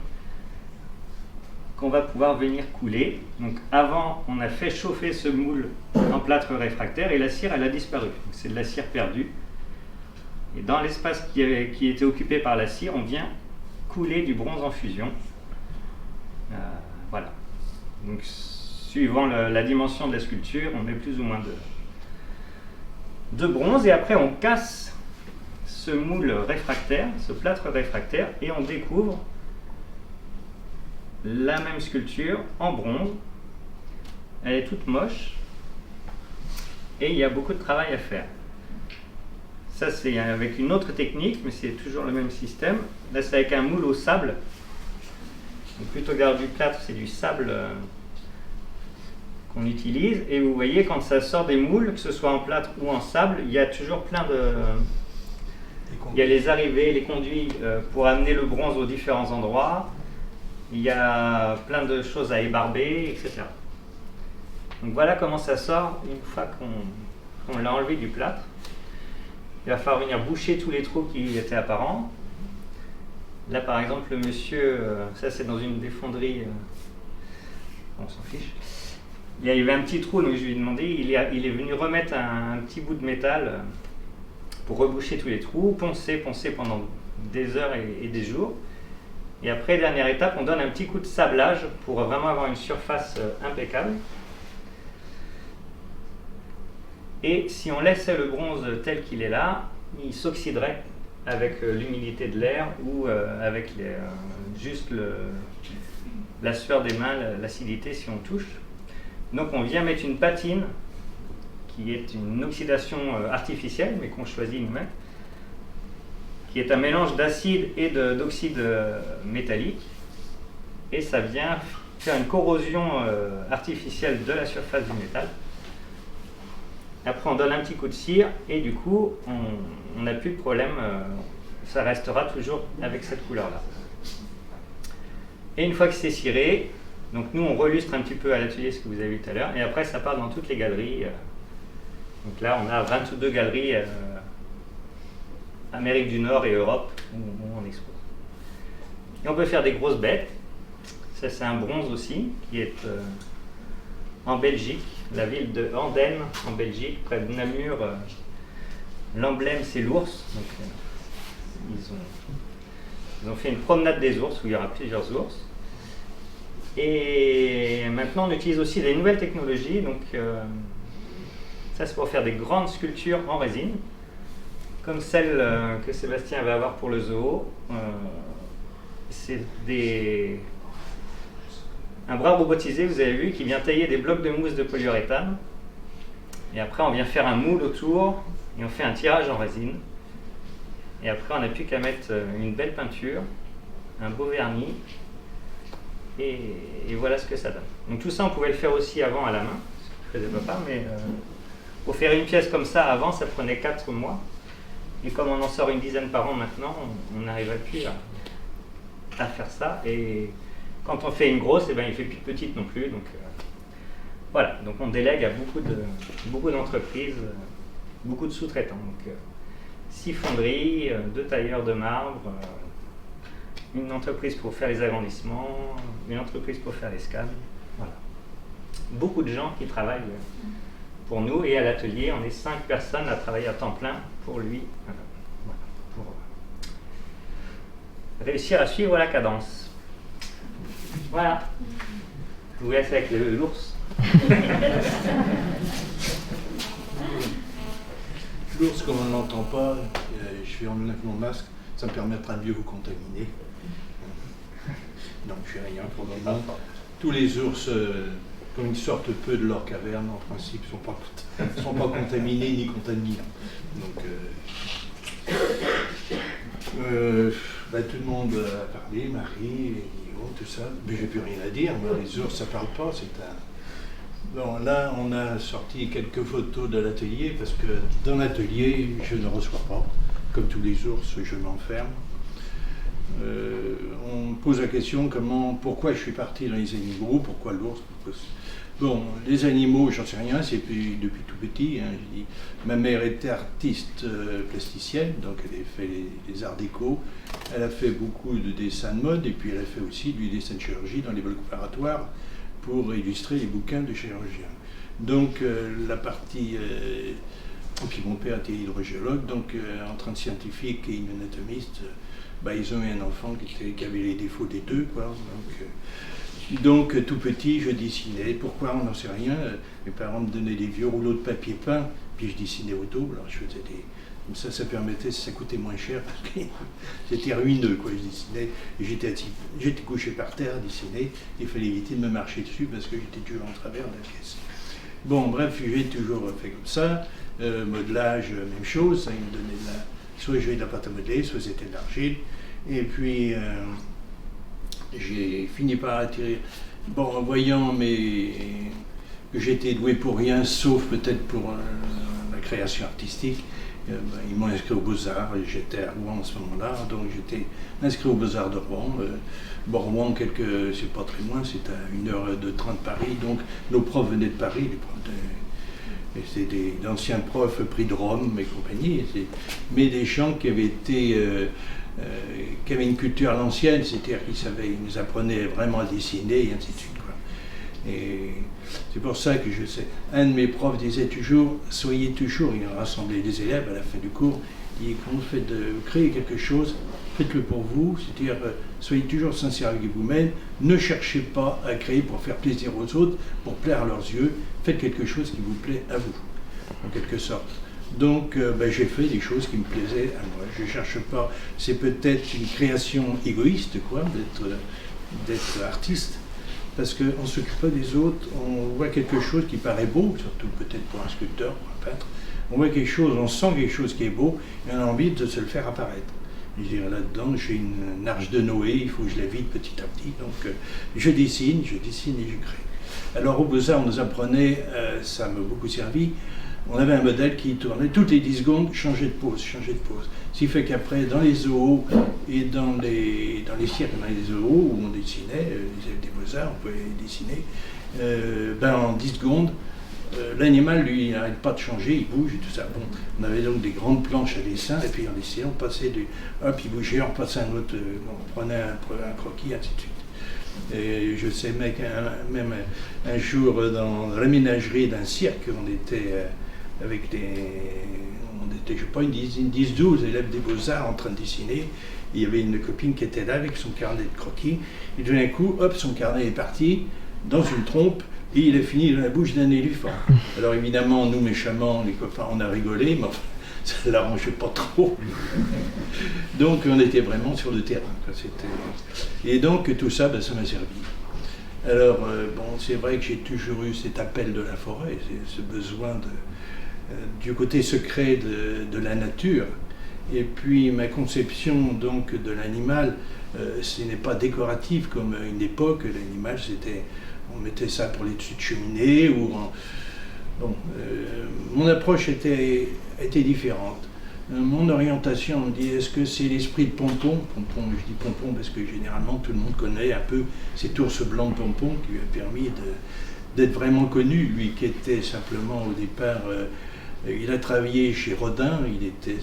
qu'on va pouvoir venir couler. Donc avant, on a fait chauffer ce moule en plâtre réfractaire et la cire, elle a disparu. C'est de la cire perdue. Et dans l'espace qui était occupé par la cire, on vient couler du bronze en fusion. Voilà. Donc suivant la dimension de la sculpture, on met plus ou moins de bronze et après on casse ce moule réfractaire, ce plâtre réfractaire, et on découvre la même sculpture en bronze. Elle est toute moche et il y a beaucoup de travail à faire. Ça, c'est avec une autre technique, mais c'est toujours le même système. Là, c'est avec un moule au sable. Donc, plutôt que d'avoir du plâtre, c'est du sable qu'on utilise. Et vous voyez, quand ça sort des moules, que ce soit en plâtre ou en sable, il y a toujours plein de... Il y a les arrivées, les conduits pour amener le bronze aux différents endroits. Il y a plein de choses à ébarber, etc. Donc voilà comment ça sort une fois qu'on l'a enlevé du plâtre. Il va falloir venir boucher tous les trous qui étaient apparents. Là par exemple le monsieur, ça c'est dans une des fonderies, on s'en fiche. Il y avait un petit trou, donc je lui ai demandé, il est venu remettre un petit bout de métal pour reboucher tous les trous, poncer pendant des heures et des jours. Et après, dernière étape, on donne un petit coup de sablage pour vraiment avoir une surface impeccable. Et si on laissait le bronze tel qu'il est là, il s'oxyderait avec l'humidité de l'air ou avec juste la sueur des mains, l'acidité si on touche. Donc on vient mettre une patine qui est une oxydation artificielle, mais qu'on choisit nous-mêmes, qui est un mélange d'acide et d'oxyde métallique. Et ça vient faire une corrosion artificielle de la surface du métal. Après, on donne un petit coup de cire et du coup, on n'a plus de problème. Ça restera toujours avec cette couleur-là. Et une fois que c'est ciré, donc nous, on relustre un petit peu à l'atelier ce que vous avez vu tout à l'heure. Et après, ça part dans toutes les galeries. Donc là, on a 22 galeries Amérique du Nord et Europe où on expose. Et on peut faire des grosses bêtes. Ça, c'est un bronze aussi qui est en Belgique, la ville de Andenne en Belgique, près de Namur. L'emblème, c'est l'ours. Donc, ils ont fait une promenade des ours où il y aura plusieurs ours. Et maintenant, on utilise aussi des nouvelles technologies. Donc, ça, c'est pour faire des grandes sculptures en résine, comme celle que Sébastien va avoir pour le zoo. C'est un bras robotisé, vous avez vu, qui vient tailler des blocs de mousse de polyuréthane. Et après, on vient faire un moule autour et on fait un tirage en résine. Et après, on n'a plus qu'à mettre une belle peinture, un beau vernis. Et voilà ce que ça donne. Donc tout ça, on pouvait le faire aussi avant à la main, ce que je faisais papa, mais pour faire une pièce comme ça, avant, ça prenait 4 mois. Et comme on en sort une dizaine par an maintenant, on n'arrive plus à faire ça. Et quand on fait une grosse, eh ben, il ne fait plus petite non plus. Donc voilà, donc on délègue à beaucoup d'entreprises, beaucoup de sous-traitants. Donc 6 fonderies, 2 tailleurs de marbre, une entreprise pour faire les agrandissements, une entreprise pour faire les scans. Voilà. Beaucoup de gens qui travaillent pour nous, et à l'atelier, on est 5 personnes à travailler à temps plein pour lui, voilà, pour réussir à suivre la cadence. Voilà. Je vous laisse avec l'ours. L'ours, comme on ne l'entend pas, je enlève mon masque, ça me permettra de mieux vous contaminer. Donc je fais rien pour le moment. Tous les ours, comme ils sortent peu de leur caverne, en principe, ne sont pas contaminés ni contaminants. Donc tout le monde a parlé, Marie, Guillaume, tout ça. Mais j'ai plus rien à dire. Moi, les ours, ça parle pas. Bon, là, on a sorti quelques photos de l'atelier, parce que dans l'atelier, je ne reçois pas. Comme tous les ours, je m'enferme. On me pose la question pourquoi je suis parti dans les animaux, pourquoi l'ours. Bon, les animaux, j'en sais rien, c'est depuis tout petit. Hein, ma mère était artiste plasticienne, donc elle a fait les arts déco. Elle a fait beaucoup de dessins de mode, et puis elle a fait aussi du dessin de chirurgie dans les blocs opératoires pour illustrer les bouquins de chirurgiens. Donc la partie... puis mon père était hydrogéologue, donc entre un scientifique et une anatomiste, ils ont eu un enfant qui avait les défauts des deux, quoi. Donc tout petit, je dessinais. Pourquoi, on n'en sait rien. Mes parents me donnaient des vieux rouleaux de papier peint, puis je dessinais au dos. Alors je faisais comme ça permettait, ça coûtait moins cher, parce que c'était ruineux, quoi. Je dessinais, et j'étais couché par terre, dessiné. Il fallait éviter de me marcher dessus, parce que j'étais toujours en travers de la pièce. Bon, bref, j'ai toujours fait comme ça. Modelage, même chose. Ils me donnaient soit j'avais de la pâte à modeler, soit c'était de l'argile. Et puis, j'ai fini par atterrir. Bon, en voyant que j'étais doué pour rien, sauf peut-être pour la création artistique, ils m'ont inscrit aux Beaux-Arts, et j'étais à Rouen en ce moment-là, donc j'étais inscrit aux Beaux-Arts de Rouen. Rouen, c'est pas très loin, c'est à 1h de train de Paris, donc nos profs venaient de Paris, les profs c'était d'anciens profs pris de Rome et compagnie, mais des gens qui avaient été... qui avaient une culture à l'ancienne, c'est-à-dire qu'ils nous apprenaient vraiment à dessiner, et ainsi de suite, quoi. Et c'est pour ça que je sais. Un de mes profs disait toujours, soyez toujours, il rassemblait les élèves à la fin du cours, il dit, quand vous faites créer quelque chose, faites-le pour vous, c'est-à-dire soyez toujours sincère avec vous-même, ne cherchez pas à créer pour faire plaisir aux autres, pour plaire à leurs yeux, faites quelque chose qui vous plaît à vous, en quelque sorte. Donc j'ai fait des choses qui me plaisaient à moi. Je ne cherche pas, c'est peut-être une création égoïste, quoi, d'être artiste, parce qu'on ne s'occupe pas des autres, on voit quelque chose qui paraît beau, surtout peut-être pour un sculpteur, pour un peintre, on voit quelque chose, on sent quelque chose qui est beau, et on a envie de se le faire apparaître. Je dirais là-dedans, j'ai une arche de Noé, il faut que je la vide petit à petit, donc je dessine et je crée. Alors au Beaux-Arts, on nous apprenait, ça m'a beaucoup servi, on avait un modèle qui tournait toutes les 10 secondes, changer de pose. Ce qui fait qu'après, dans les zoos et dans les cirques, dans les zoos où on dessinait, les élèves des Beaux-Arts, on pouvait dessiner, en 10 secondes, l'animal, lui, il n'arrête pas de changer, il bouge et tout ça. Bon, on avait donc des grandes planches à dessin, et puis en dessinant, on passait hop, il bougeait, on passait un autre, on prenait un croquis, ainsi de suite. Et je sais, même un jour, dans la ménagerie d'un cirque, on était avec on était, je sais pas, une 10-12 élèves des Beaux-Arts en train de dessiner. Il y avait une copine qui était là avec son carnet de croquis. Et d'un coup, hop, son carnet est parti dans une trompe et il a fini dans la bouche d'un éléphant. Alors évidemment, nous, méchamment, les copains, on a rigolé, mais enfin, ça ne l'arrangeait pas trop. Donc on était vraiment sur le terrain. Et donc tout ça, ça m'a servi. Alors, c'est vrai que j'ai toujours eu cet appel de la forêt, ce besoin du côté secret de la nature. Et puis ma conception donc de l'animal, ce n'est pas décoratif comme à une époque. L'animal, on mettait ça pour les dessus de cheminée. Mon approche était différente. Mon orientation, on me dit, est-ce que c'est l'esprit de Pompon? Pompon, je dis Pompon parce que généralement tout le monde connaît un peu cet ours blanc de Pompon qui lui a permis d'être vraiment connu, lui qui était simplement au départ, il a travaillé chez Rodin, il était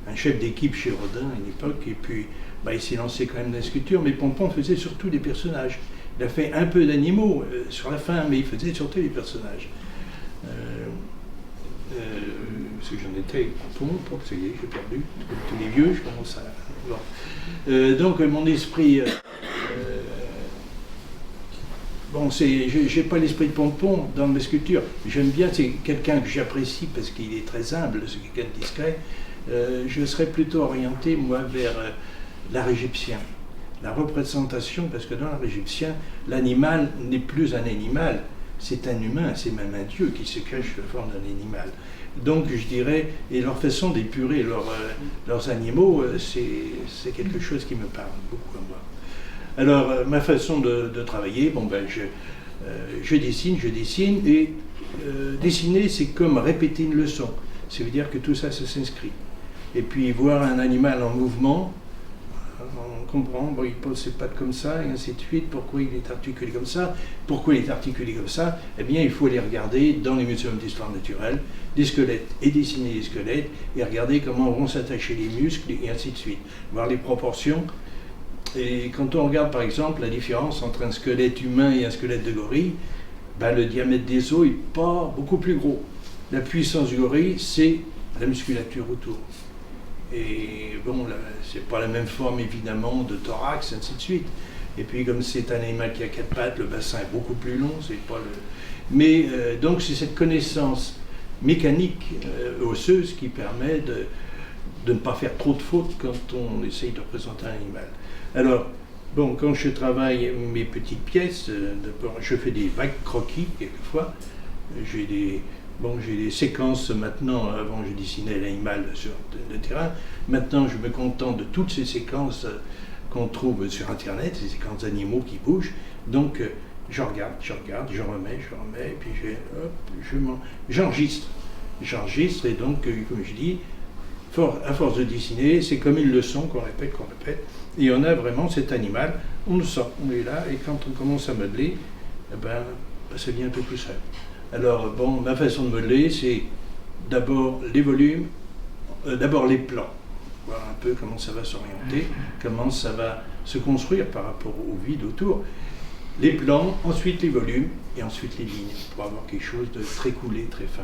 un chef d'équipe chez Rodin à une époque, et puis il s'est lancé quand même dans la sculpture, mais Pompon faisait surtout des personnages. Il a fait un peu d'animaux sur la fin, mais il faisait surtout des personnages. Parce que j'en étais Pompon, ça y est, j'ai perdu, comme tous les vieux, je commence à... donc mon esprit... j'ai pas l'esprit de Pompon dans mes sculptures. J'aime bien, c'est quelqu'un que j'apprécie parce qu'il est très humble, c'est quelqu'un de discret. Je serais plutôt orienté, moi, vers l'art égyptien. La représentation, parce que dans l'art égyptien, l'animal n'est plus un animal, c'est un humain, c'est même un dieu qui se cache sous la forme d'un animal. Donc je dirais, et leur façon d'épurer leurs animaux, c'est quelque chose qui me parle beaucoup à moi. Alors ma façon de travailler, je dessine, et dessiner, c'est comme répéter une leçon. Ça veut dire que tout ça, ça s'inscrit. Et puis voir un animal en mouvement, on comprend, bon, il pose ses pattes comme ça, et ainsi de suite, pourquoi il est articulé comme ça, eh bien il faut les regarder dans les muséums d'histoire naturelle, des squelettes, et dessiner les squelettes, et regarder comment vont s'attacher les muscles, et ainsi de suite. Voir les proportions. Et quand on regarde par exemple la différence entre un squelette humain et un squelette de gorille, ben, le diamètre des os n'est pas beaucoup plus gros. La puissance du gorille, c'est la musculature autour. Et bon, c'est pas la même forme évidemment de thorax, ainsi de suite. Et puis comme c'est un animal qui a 4 pattes, le bassin est beaucoup plus long, c'est pas le... Mais donc c'est cette connaissance mécanique osseuse qui permet de ne pas faire trop de fautes quand on essaye de représenter un animal. Alors, bon, quand je travaille mes petites pièces, d'abord je fais des vagues croquis quelquefois. J'ai des séquences maintenant, avant je dessinais l'animal sur le terrain. Maintenant je me contente de toutes ces séquences qu'on trouve sur Internet, ces séquences d'animaux qui bougent. Donc je regarde, je remets, et puis j'enregistre. J'enregistre et donc, comme je dis, à force de dessiner, c'est comme une leçon qu'on répète. Et on a vraiment cet animal, on le sent, on est là, et quand on commence à modeler, ça devient un peu plus simple. Alors, bon, ma façon de modeler, c'est d'abord les volumes, d'abord les plans, voir un peu comment ça va s'orienter, comment ça va se construire par rapport au vide autour. Les plans, ensuite les volumes, et ensuite les lignes, pour avoir quelque chose de très coulé, très fin.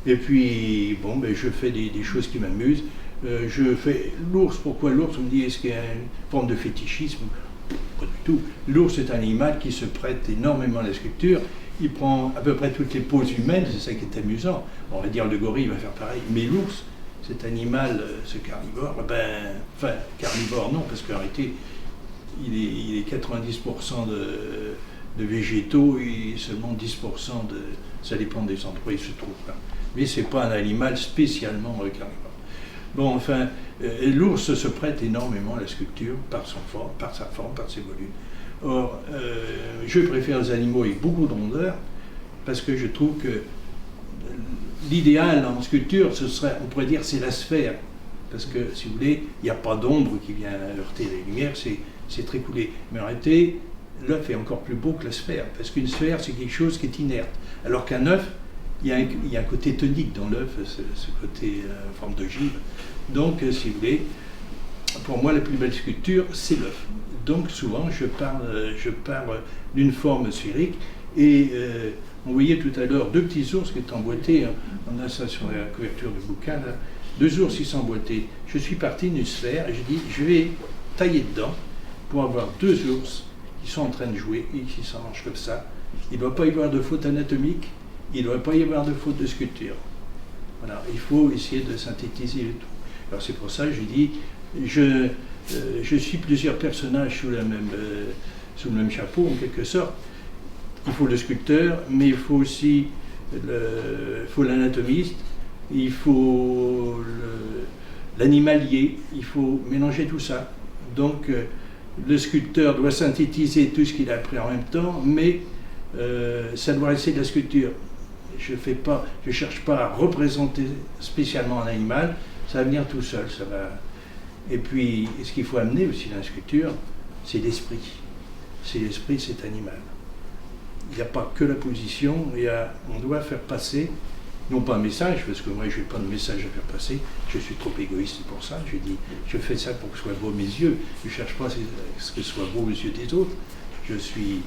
Et puis, bon, je fais des choses qui m'amusent. Je fais l'ours. Pourquoi l'ours? On me dit, est-ce qu'il y a une forme de fétichisme? Pas du tout. L'ours est un animal qui se prête énormément à la sculpture. Il prend à peu près toutes les poses humaines, c'est ça qui est amusant. On va dire le gorille va faire pareil, mais l'ours, cet animal, ce carnivore, carnivore non, parce qu'en réalité, il est 90% de végétaux et seulement 10% de... Ça dépend des endroits où il se trouve. Mais ce n'est pas un animal spécialement carnivore. Bon, enfin, l'ours se prête énormément à la sculpture par sa forme, par ses volumes. Or, je préfère les animaux avec beaucoup de rondeur, parce que je trouve que l'idéal en sculpture, on pourrait dire, c'est la sphère. Parce que, si vous voulez, il n'y a pas d'ombre qui vient heurter les lumières, c'est très coulé. Mais en réalité, l'œuf est encore plus beau que la sphère, parce qu'une sphère, c'est quelque chose qui est inerte. Alors qu'un œuf, il y a un côté tonique dans l'œuf, ce côté forme de givre. Donc, si vous voulez, pour moi, la plus belle sculpture, c'est l'œuf. Donc, souvent, je parle d'une forme sphérique. Et on voyait tout à l'heure 2 petits ours qui étaient emboîtés. On a ça sur la couverture du bouquin, là. 2 ours qui sont emboîtés. Je suis parti d'une sphère et j'ai dit, je vais tailler dedans pour avoir 2 ours qui sont en train de jouer et qui s'arrangent comme ça. Il ne doit pas y avoir de faute anatomique, il ne doit pas y avoir de faute de sculpture. Voilà, il faut essayer de synthétiser le tout. Alors c'est pour ça que j'ai dit, je suis plusieurs personnages sous le même chapeau, en quelque sorte. Il faut le sculpteur, mais il faut aussi l'anatomiste, il faut l'animalier, il faut mélanger tout ça. Donc le sculpteur doit synthétiser tout ce qu'il a appris en même temps, mais ça doit rester de la sculpture. Je ne cherche pas à représenter spécialement un animal, ça va venir tout seul. Ça va... Et puis, ce qu'il faut amener aussi dans la sculpture, c'est l'esprit. C'est l'esprit de cet animal. Il n'y a pas que la position, on doit faire passer, non pas un message, parce que moi je n'ai pas de message à faire passer, je suis trop égoïste pour ça, je fais ça pour que ce soit beau à mes yeux, je ne cherche pas à ce que ce soit beau aux yeux des autres, je suis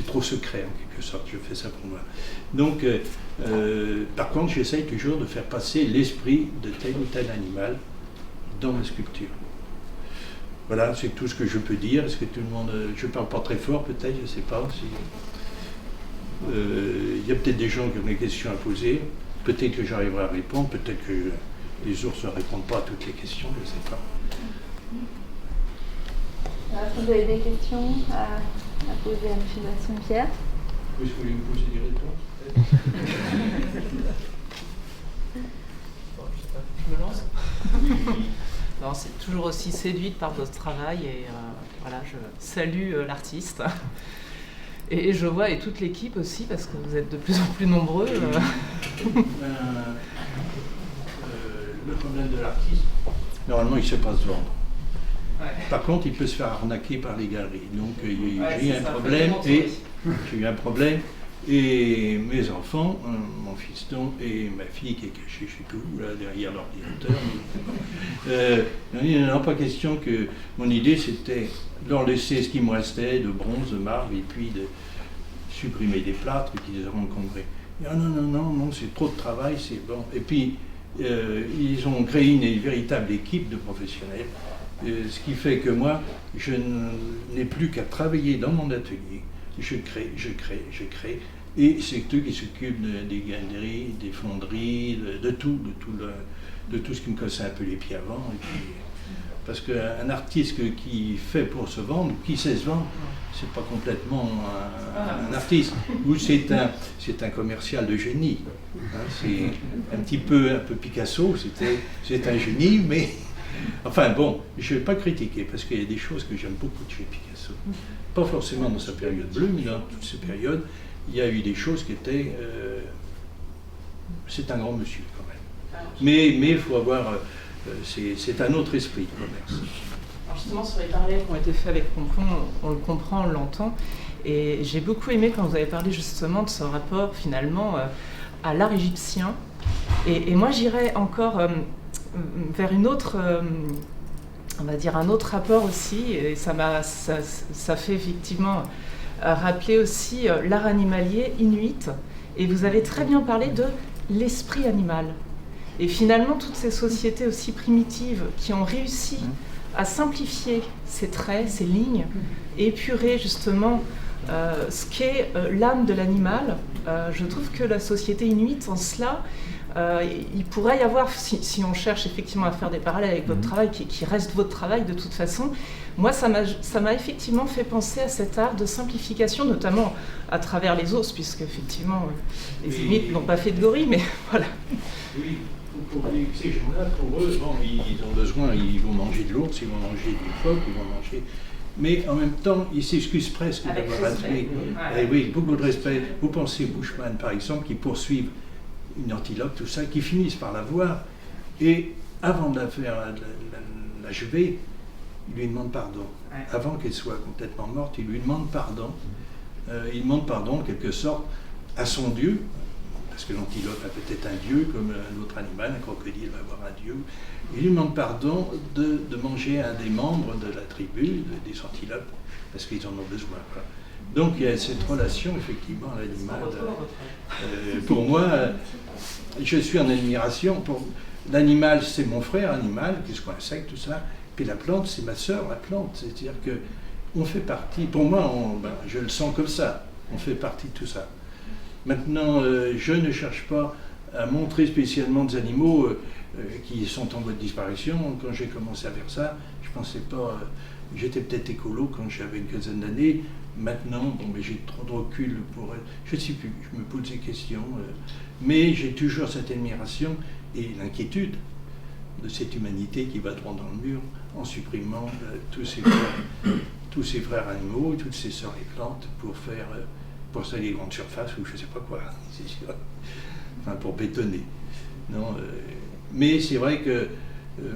trop secret en quelque sorte, je fais ça pour moi. Donc, par contre, j'essaye toujours de faire passer l'esprit de tel ou tel animal dans la sculpture. Voilà, c'est tout ce que je peux dire. Est-ce que tout le monde... Je ne parle pas très fort peut-être, je ne sais pas. Il y a peut-être des gens qui ont des questions à poser. Peut-être que j'arriverai à répondre, peut-être que les ours ne répondent pas à toutes les questions, je ne sais pas. Est-ce que vous avez des questions à poser à M. Basson-Pierre? Est-ce que vous voulez me poser des réponses? Je me lance. Non, c'est toujours aussi séduite par votre travail et voilà, je salue l'artiste. Et je vois, et toute l'équipe aussi, parce que vous êtes de plus en plus nombreux. Le problème de l'artiste, normalement, il ne sait pas se vendre. Ouais. Par contre, il peut se faire arnaquer par les galeries. Donc, Ouais, j'ai eu un problème et mes enfants, mon fiston et ma fille qui est cachée, je sais plus où, là, derrière l'ordinateur. Il n'en a pas question que mon idée, c'était de leur laisser ce qui me restait de bronze, de marbre, et puis de supprimer des plâtres qu'ils auront encombrés. Ah non, c'est trop de travail, c'est bon. Et puis, ils ont créé une véritable équipe de professionnels, ce qui fait que moi, je n'ai plus qu'à travailler dans mon atelier. Je crée, et c'est eux qui s'occupent des galeries, des fonderies, de tout ce qui me cassait un peu les pieds avant. Et puis, parce qu'un artiste qui fait pour se vendre, qui sait se vendre, c'est pas complètement un artiste, ou c'est un commercial de génie. Hein, c'est un peu Picasso, c'est un génie, mais enfin bon, je ne vais pas critiquer, parce qu'il y a des choses que j'aime beaucoup de chez Picasso. Pas forcément dans sa période bleue, mais dans toutes ces périodes, il y a eu des choses qui étaient... c'est un grand monsieur quand même. Mais il faut avoir... c'est un autre esprit, le commerce. Alors justement, sur les parallèles qui ont été faits avec Pompon, on le comprend, on l'entend. Et j'ai beaucoup aimé quand vous avez parlé justement de ce rapport finalement à l'art égyptien. Et moi, j'irais encore vers une autre... on va dire un autre rapport aussi, et ça fait effectivement rappeler aussi l'art animalier inuit, et vous avez très bien parlé de l'esprit animal. Et finalement, toutes ces sociétés aussi primitives qui ont réussi à simplifier ces traits, ces lignes, et épurer justement ce qu'est l'âme de l'animal, je trouve que la société inuite, en cela, il pourrait y avoir, si on cherche effectivement à faire des parallèles avec votre travail, qui reste votre travail de toute façon, moi ça m'a effectivement fait penser à cet art de simplification, notamment à travers les os, puisque effectivement les Inuits n'ont pas fait de gorille, mais voilà. Oui, pour ces gens-là, pour eux, bon, ils ont besoin, ils vont manger de l'ours, ils vont manger du phoque, ils vont manger... Mais en même temps, ils s'excusent presque d'avoir tué. Oui, beaucoup de respect. Vous pensez Bushman, par exemple, qui poursuivent une antilope, tout ça, qui finissent par la voir, et avant de la faire l'achever, il lui demande pardon. Ouais. Avant qu'elle soit complètement morte, il lui demande pardon. Il demande pardon, en quelque sorte, à son dieu, parce que l'antilope a peut-être un dieu, comme un autre animal, un crocodile va avoir un dieu. Il lui demande pardon de manger un des membres de la tribu, des antilopes, parce qu'ils en ont besoin. Quoi. Donc il y a cette relation, effectivement, à l'animal. Pour moi, je suis en admiration. L'animal, c'est mon frère animal, qu'est-ce qu'on insecte, tout ça. Puis la plante, c'est ma sœur, la plante. C'est-à-dire qu'on fait partie, pour moi, je le sens comme ça, on fait partie de tout ça. Maintenant, je ne cherche pas à montrer spécialement des animaux qui sont en voie de disparition. Quand j'ai commencé à faire ça, je pensais pas... j'étais peut-être écolo quand j'avais une quinzaine d'années. Maintenant, mais j'ai trop de recul pour être... Je ne sais plus, je me pose des questions. Mais j'ai toujours cette admiration et l'inquiétude de cette humanité qui va droit dans le mur en supprimant tous ses frères animaux, toutes ses sœurs les plantes pour ça les grandes surfaces ou je ne sais pas quoi, c'est sûr. Enfin, pour bétonner. Non, mais c'est vrai que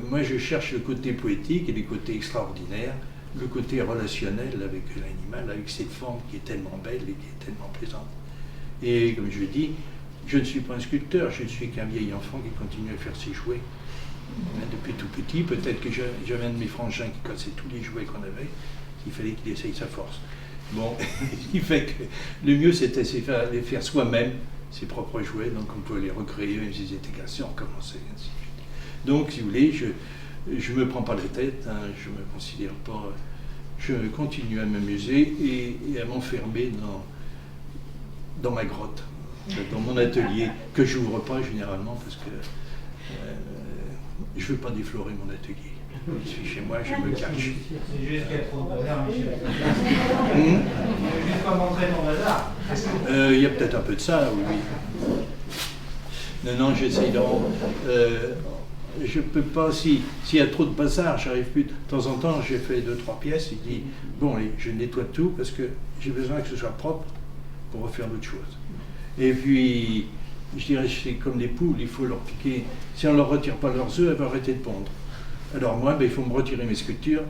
moi je cherche le côté poétique et les côtés extraordinaires, le côté relationnel avec l'animal, avec cette forme qui est tellement belle et qui est tellement plaisante. Et comme je dis, je ne suis pas un sculpteur, je ne suis qu'un vieil enfant qui continue à faire ses jouets. Depuis tout petit, peut-être que j'avais un de mes frangins qui cassait tous les jouets qu'on avait, il fallait qu'il essaye sa force. Bon, ce qui fait que le mieux c'était de les faire soi-même, ses propres jouets, donc on peut les recréer, même s'ils étaient cassés, on recommençait, ainsi de suite. Donc, si vous voulez, je ne me prends pas la tête, hein, je ne me considère pas... Je continue à m'amuser et à m'enfermer dans ma grotte, dans mon atelier, que je n'ouvre pas généralement parce que je ne veux pas déflorer mon atelier. Je suis chez moi, je me cache. C'est juste qu'il y a trop de bazar, Michel. Il ne faut juste pas montrer ton bazar. Il y a peut-être un peu de ça, oui. Non, j'essaye de... je peux pas, s'il y a trop de bazar, j'arrive plus. De temps en temps, j'ai fait 2-3 pièces, il dit, bon, allez, je nettoie tout parce que j'ai besoin que ce soit propre pour refaire d'autres choses. Et puis, je dirais, c'est comme des poules, il faut leur piquer. Si on ne leur retire pas leurs œufs, elles vont arrêter de pondre. Alors moi, il faut me retirer mes sculptures.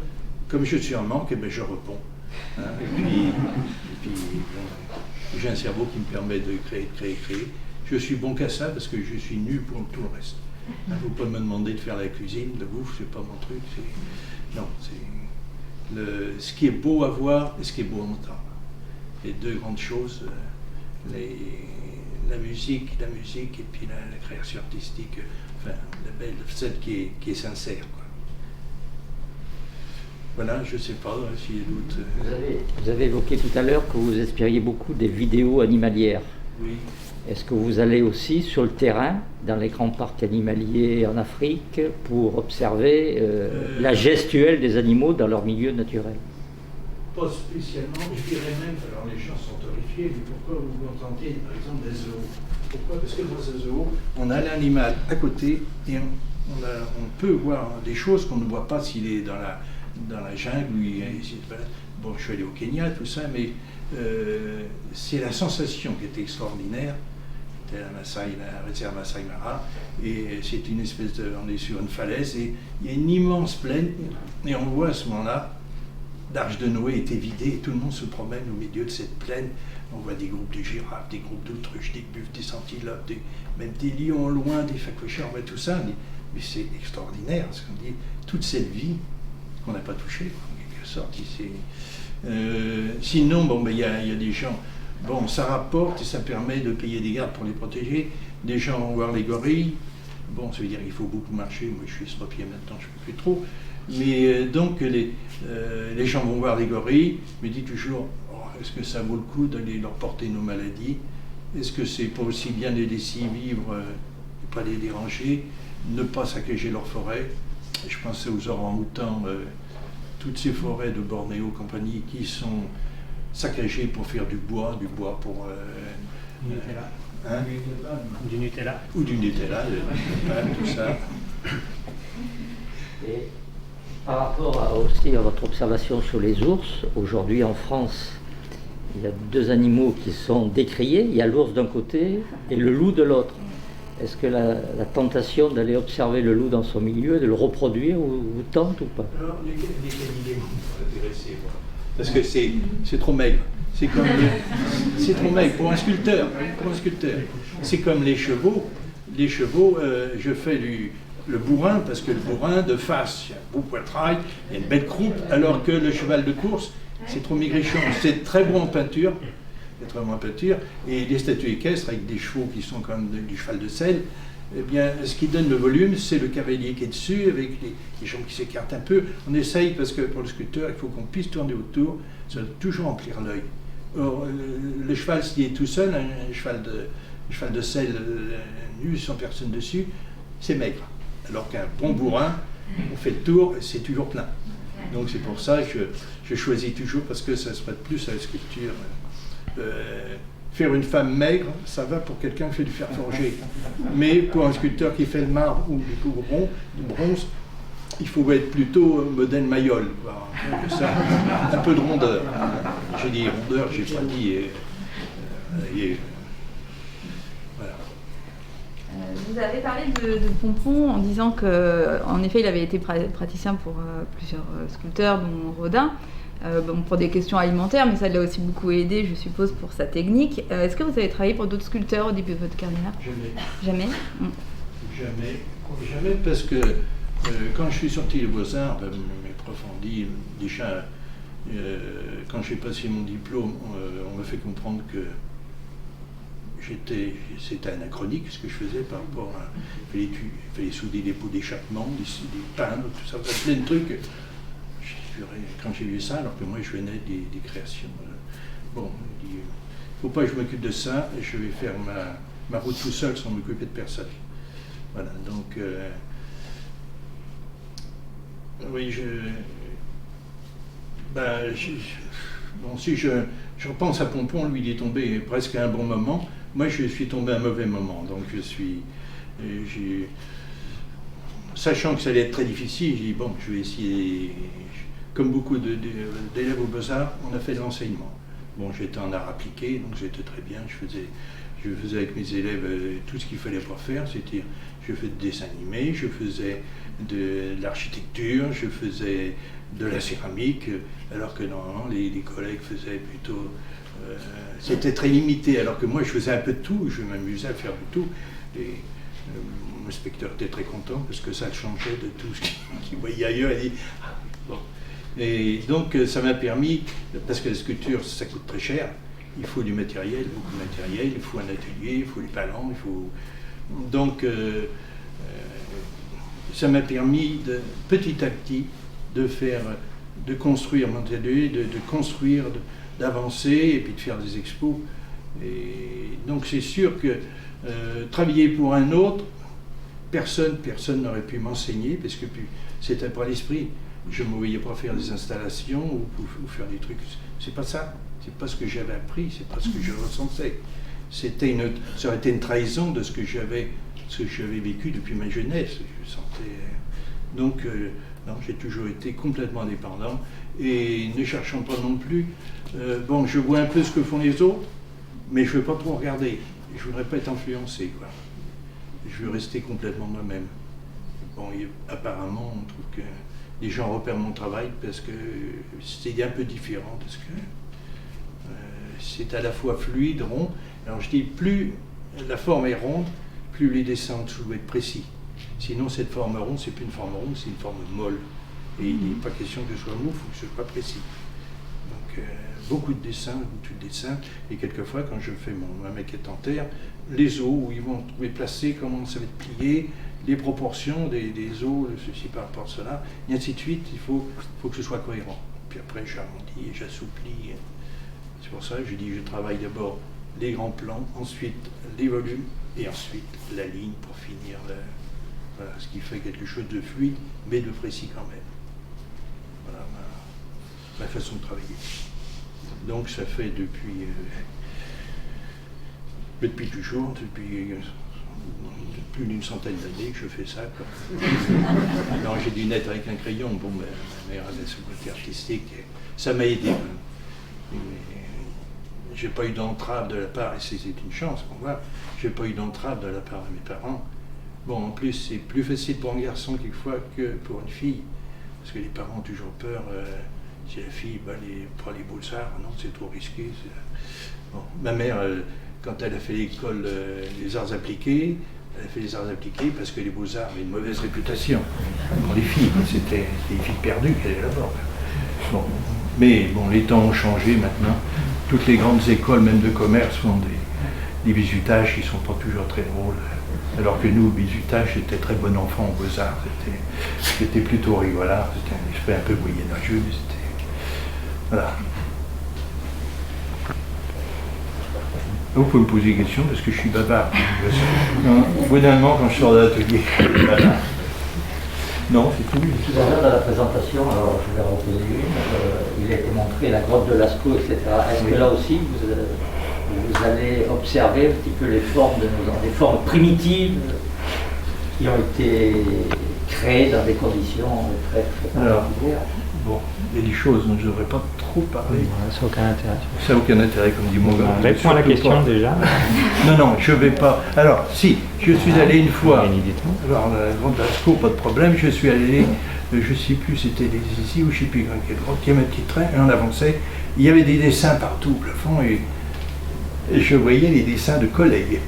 Comme je suis en manque, je reponds. Hein, et puis bon, j'ai un cerveau qui me permet de créer. Je suis bon qu'à ça parce que je suis nul pour tout le reste. Il ne faut pas me demander de faire la cuisine, de bouffe, c'est pas mon truc. Non, c'est ce qui est beau à voir et ce qui est beau à entendre. Les deux grandes choses, la musique et puis la création artistique, enfin, la belle, celle qui est sincère, quoi. Voilà, je ne sais pas s'il y a d'autres. Vous avez évoqué tout à l'heure que vous inspiriez beaucoup des vidéos animalières. Oui. Est-ce que vous allez aussi sur le terrain, dans les grands parcs animaliers en Afrique, pour observer la gestuelle des animaux dans leur milieu naturel? Pas spécialement, je dirais même, alors les gens sont horrifiés, mais pourquoi vous entendez par exemple des zoos? Pourquoi? Parce que dans ces zoos, on a l'animal à côté et on peut voir des choses qu'on ne voit pas s'il est dans la jungle, bon, je suis allé au Kenya, tout ça, mais c'est la sensation qui était extraordinaire. C'était la réserve Masai Mara, et c'est une espèce de, on est sur une falaise, et il y a une immense plaine, et on voit à ce moment-là, l'Arche de Noé était vidée, et tout le monde se promène au milieu de cette plaine. On voit des groupes de girafes, des groupes d'autruches, des buffles, des antilopes, même des lions loin, des phacochères, tout ça. Mais c'est extraordinaire, parce qu'on dit toute cette vie qu'on n'a pas touchée, en quelque sorte. Sinon, bon, il y a des gens, bon, ça rapporte et ça permet de payer des gardes pour les protéger. Des gens vont voir les gorilles. Bon, ça veut dire qu'il faut beaucoup marcher. Moi, je suis estropié maintenant, je ne peux plus trop. Mais donc, les gens vont voir les gorilles, me disent toujours, oh, est-ce que ça vaut le coup d'aller leur porter nos maladies? Est-ce que c'est pas aussi bien de les laisser vivre, ne pas les déranger, ne pas saccager leur forêt? Je pense aux orang-outans, toutes ces forêts de Bornéo, compagnie, qui sont saccagées pour faire du bois pour... Nutella. Hein? Du Nutella. Ou du Nutella, tout ça. Et par rapport aussi à votre observation sur les ours, aujourd'hui en France, il y a deux animaux qui sont décriés. Il y a l'ours d'un côté et le loup de l'autre. Est-ce que la tentation d'aller observer le loup dans son milieu, de le reproduire, vous tente ou pas? Alors, les canidés vont m'intéresser, moi. Parce que c'est trop maigre. C'est trop maigre pour un sculpteur. C'est comme les chevaux. Les chevaux, je fais le bourrin, parce que le bourrin, de face, il y a un beau poitrail, il y a une belle croupe, alors que le cheval de course, c'est trop maigrichon. C'est très bon en peinture, et les statues équestres avec des chevaux qui sont comme du cheval de selle, eh bien, ce qui donne le volume, c'est le cavalier qui est dessus, avec les jambes qui s'écartent un peu. On essaye, parce que pour le sculpteur, il faut qu'on puisse tourner autour, ça doit toujours remplir l'œil. Or, le cheval, s'il est tout seul, un cheval de selle nu, sans personne dessus, c'est maigre. Alors qu'un bon bourrin, on fait le tour, c'est toujours plein. Donc c'est pour ça que je choisis toujours, parce que ça se prête plus à la sculpture. Faire une femme maigre, ça va pour quelqu'un qui fait du fer forgé. Mais pour un sculpteur qui fait le marbre ou du bronze, il faut être plutôt modèle Mayol, quoi. Un peu de rondeur. J'ai dit rondeur, j'ai pas dit... voilà. Vous avez parlé de Pompon en disant qu'en effet il avait été praticien pour plusieurs sculpteurs, dont Rodin, bon, pour des questions alimentaires, mais ça l'a aussi beaucoup aidé, je suppose, pour sa technique. Est-ce que vous avez travaillé pour d'autres sculpteurs au début de votre carrière? Jamais. Jamais, parce que quand je suis sorti des Beaux-Arts, mes profs ont dit, déjà, quand j'ai passé mon diplôme, on m'a fait comprendre que c'était anachronique ce que je faisais par rapport à... Il fallait souder des pots d'échappement, des peindre, tout ça, plein de trucs. Quand j'ai vu ça, alors que moi je venais des créations, bon, il ne faut pas que je m'occupe de ça, je vais faire ma route tout seul sans m'occuper de personne. Voilà, donc, oui, bon, si je repense à Pompon, lui il est tombé presque à un bon moment, moi je suis tombé à un mauvais moment, donc sachant que ça allait être très difficile, j'ai dit bon, je vais essayer. Comme beaucoup d'élèves aux Beaux-Arts, on a fait de l'enseignement. Bon, j'étais en art appliqué, donc j'étais très bien. Je faisais avec mes élèves tout ce qu'il fallait pas faire, c'est-à-dire je faisais des dessins animés, je faisais de l'architecture, je faisais de la céramique, alors que normalement les collègues faisaient plutôt... c'était très limité, alors que moi je faisais un peu de tout, je m'amusais à faire de tout. Et mon inspecteur était très content parce que ça changeait de tout ce qu'il voyait ailleurs. Il dit, ah, bon. Et donc ça m'a permis, parce que la sculpture ça coûte très cher, il faut du matériel, beaucoup de matériel, il faut un atelier, il faut les palans, il faut... Donc ça m'a permis petit à petit de construire mon atelier, de construire, d'avancer et puis de faire des expos. Et donc c'est sûr que travailler pour un autre, personne n'aurait pu m'enseigner parce que c'était pas l'esprit. Je ne me voyais pas faire des installations ou faire des trucs. C'est pas ça. C'est pas ce que j'avais appris, c'est pas ce que je ressentais. Ça aurait été une trahison de ce que j'avais vécu depuis ma jeunesse. Je sentais. Donc, non, j'ai toujours été complètement indépendant et ne cherchant pas non plus. Bon, je vois un peu ce que font les autres, mais je ne veux pas trop regarder. Je ne voudrais pas être influencé, quoi. Je veux rester complètement moi-même. Bon, apparemment, on trouve que les gens repèrent mon travail parce que c'est un peu différent de ce que c'est à la fois fluide, rond. Alors je dis, plus la forme est ronde, plus les dessins en dessous doivent être précis. Sinon, cette forme ronde, c'est plus une forme ronde, c'est une forme molle. Et il n'est pas question que ce soit mou, il faut que ce soit précis. Donc, beaucoup de dessins, et quelquefois, quand je fais ma maquette en terre, les os, où ils vont trouver placés, comment ça va être plié, les proportions des os, ceci par rapport à cela, et ainsi de suite, il faut que ce soit cohérent. Puis après, j'arrondis et j'assouplis. C'est pour ça que je dis je travaille d'abord les grands plans, ensuite les volumes, et ensuite la ligne pour finir, voilà, ce qui fait quelque chose de fluide, mais de précis quand même. Voilà ma façon de travailler. Donc ça fait depuis toujours, depuis plus d'une centaine d'années que je fais ça. Alors j'ai dû naître avec un crayon, bon, ma mère avait ce côté artistique, et ça m'a aidé. J'ai pas eu d'entrave de la part, et c'est une chance pour moi, j'ai pas eu d'entrave de la part de mes parents. Bon, en plus, c'est plus facile pour un garçon quelquefois que pour une fille, parce que les parents ont toujours peur, si la fille prend les Beaux-Arts, non, c'est trop risqué. Bon. Ma mère, quand elle a fait l'école des arts appliqués, elle a fait les arts appliqués parce que les Beaux-Arts avaient une mauvaise réputation pour les filles, c'était les filles perdues qui allaient là-bas. Bon. Mais bon, les temps ont changé maintenant. Toutes les grandes écoles, même de commerce, font des bisutages qui ne sont pas toujours très drôles. Alors que nous, le bisutage, c'était très bon enfant aux Beaux-Arts. C'était plutôt rigolard, c'était un esprit un peu moyenâgeux. Voilà. Vous pouvez me poser des questions parce que je suis bavard. Au bout d'un moment, quand je sors de l'atelier, je suis bavard. Non, c'est tout. Tout à l'heure, dans la présentation, alors je vais reposer une, il a été montré la grotte de Lascaux, etc. Est-ce que là aussi, vous allez observer un petit peu les formes de les formes primitives qui ont été créées dans des conditions très particulières? Bon, il y a des choses dont je ne devrais pas trop parler. Ça n'a aucun intérêt. Ça n'a aucun intérêt, comme dit mon gars. Réponds à la question déjà. Non, je ne vais pas. Alors, si, je suis allé une fois. Alors, la grande Lascaux, pas de problème. Je suis allé, je ne sais plus, c'était ici ou je ne sais plus dans quelle grotte. Il y avait un petit train et on avançait. Il y avait des dessins partout au plafond et je voyais les dessins de collègues.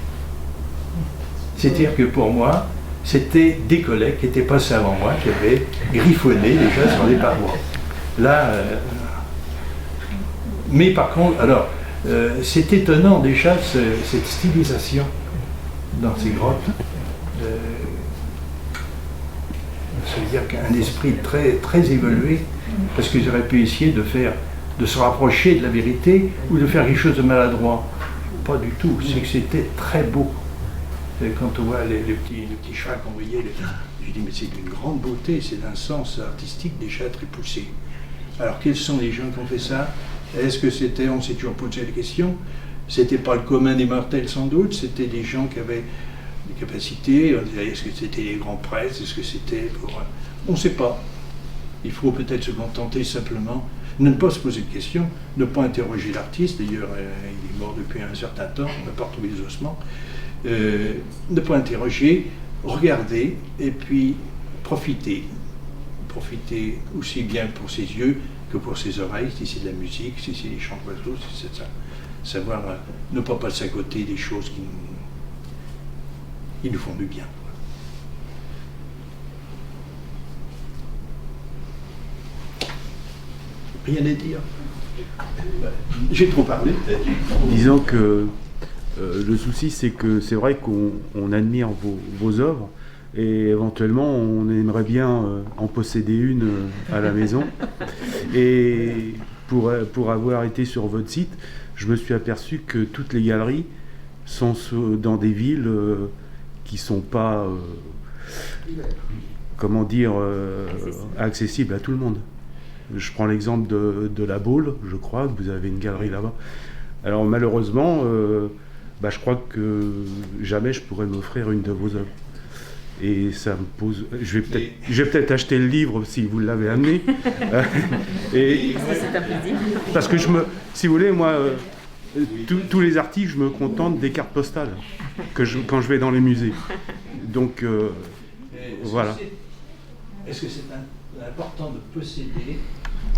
C'est-à-dire que pour moi, c'était des collègues qui étaient passés avant moi, qui avaient griffonné déjà sur les parois. Là, mais par contre, alors, c'est étonnant déjà cette stylisation dans ces grottes. Ça veut dire qu'un esprit très, très évolué, parce qu'ils auraient pu essayer de se rapprocher de la vérité ou de faire quelque chose de maladroit. Pas du tout, c'est que c'était très beau. Quand on voit les petits chats qu'on voyait, je dis mais c'est d'une grande beauté, c'est d'un sens artistique déjà très poussé. Alors quels sont les gens qui ont fait ça? Est-ce que c'était, on s'est toujours posé la question, c'était pas le commun des mortels sans doute, c'était des gens qui avaient les capacités. On disait, est-ce que c'était les grands prêtres? Est-ce que c'était pour... On ne sait pas. Il faut peut-être se contenter simplement, ne pas se poser de questions, ne pas interroger l'artiste. D'ailleurs, il est mort depuis un certain temps, on n'a pas retrouvé les ossements. Ne pas interroger, regarder et puis profiter. Profiter aussi bien pour ses yeux que pour ses oreilles, si c'est de la musique, si c'est des chants d'oiseaux, si c'est ça. Savoir ne pas passer à côté des choses qui nous font du bien. Rien à dire. J'ai trop parlé peut-être. Disons que le souci, c'est que c'est vrai qu'on admire vos œuvres et éventuellement on aimerait bien en posséder une à la maison. Et pour avoir été sur votre site, je me suis aperçu que toutes les galeries sont dans des villes qui ne sont pas, comment dire, accessibles à tout le monde. Je prends l'exemple de La Baule, je crois, que vous avez une galerie là-bas. Alors malheureusement, je crois que jamais je pourrais m'offrir une de vos œuvres. Et ça me pose... Je vais peut-être acheter le livre si vous l'avez amené. Et, c'est un plaisir. Parce que si vous voulez, moi, tous les articles, je me contente des cartes postales quand je vais dans les musées. Donc, voilà. Est-ce que c'est important de posséder,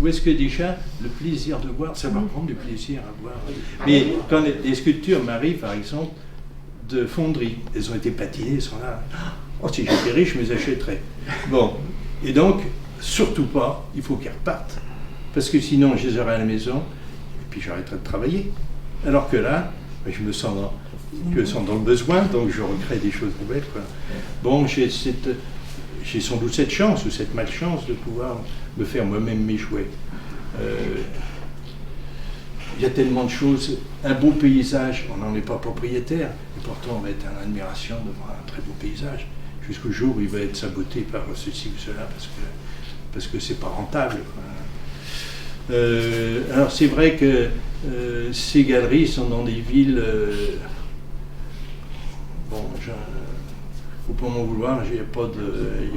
ou est-ce que déjà le plaisir de voir, ça va prendre du plaisir à voir. Mais quand les sculptures m'arrivent, par exemple, de fonderie, elles ont été patinées, elles sont là. Oh, si j'étais riche, je me les achèterais. Bon, et donc, surtout pas, il faut qu'elles repartent, parce que sinon, je les aurai à la maison, et puis j'arrêterai de travailler. Alors que là, je me sens dans le besoin, donc je recrée des choses nouvelles, quoi. Bon, j'ai sans doute cette chance ou cette malchance de pouvoir me faire moi-même mes jouets. Il y a tellement de choses. Un beau paysage, on n'en est pas propriétaire, et pourtant on va être en admiration devant un très beau paysage, jusqu'au jour où il va être saboté par ceci ou cela, parce que c'est pas rentable, quoi. Alors c'est vrai que ces galeries sont dans des villes... faut pas m'en vouloir, il n'y a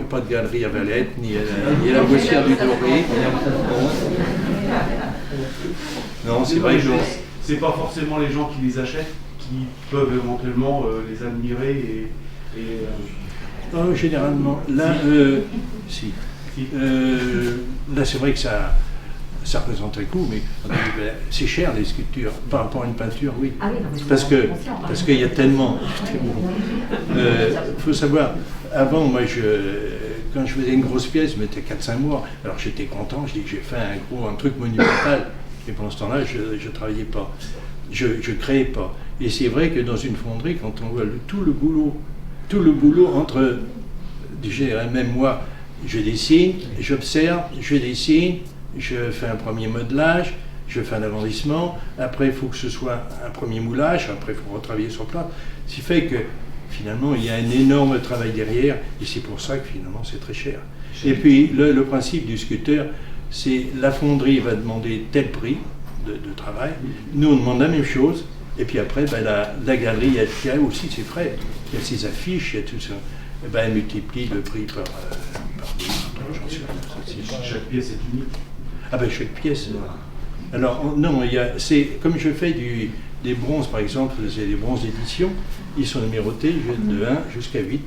pas de galerie à Valette, ni à la Boissière du Doré. Non, c'est vrai que c'est pas forcément les gens qui les achètent qui peuvent éventuellement les admirer Oh, généralement, là, si. Là, c'est vrai que ça représente un coût, mais c'est cher les sculptures par rapport à une peinture, oui. Ah oui, parce qu'il y a tellement. Faut savoir, avant, moi, quand je faisais une grosse pièce, je mettais 4-5 mois. Alors j'étais content, je dis que j'ai fait un truc monumental. Mais pendant ce temps-là, je ne travaillais pas, je ne créais pas. Et c'est vrai que dans une fonderie, quand on voit tout le boulot entre, déjà, même moi, je dessine, j'observe, je dessine, je fais un premier modelage, je fais un agrandissement, après il faut que ce soit un premier moulage, après il faut retravailler sur place. Ce qui fait que finalement il y a un énorme travail derrière, et c'est pour ça que finalement c'est très cher. Et puis le principe du sculpteur, c'est la fonderie va demander tel prix de travail, nous on demande la même chose, et puis après la galerie elle a aussi ses frais, il y a ses affiches, il y a tout ça. Et ben, elle multiplie le prix par 10, chaque pièce est unique. Ah ben chaque pièce. Alors non, c'est comme je fais des bronzes par exemple, c'est des bronzes d'édition, ils sont numérotés de 1 jusqu'à 8,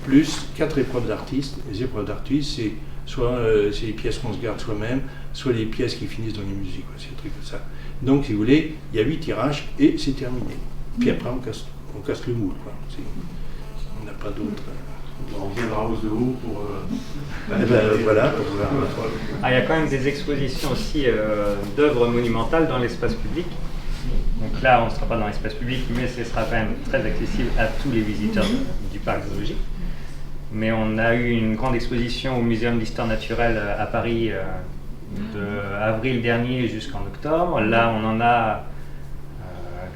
plus 4 épreuves d'artistes. Les épreuves d'artistes, c'est soit c'est les pièces qu'on se garde soi-même, soit les pièces qui finissent dans les musées, c'est des trucs comme ça. Donc si vous voulez, il y a 8 tirages et c'est terminé. Puis après on casse le moule, quoi. On n'a pas d'autre. On reviendra aux haut pour... voilà, pour voir. Il y a quand même des expositions aussi d'œuvres monumentales dans l'espace public. Donc là, on ne sera pas dans l'espace public, mais ce sera quand même très accessible à tous les visiteurs du parc zoologique. Mais on a eu une grande exposition au Muséum d'Histoire Naturelle à Paris de avril dernier jusqu'en octobre. Là, on en a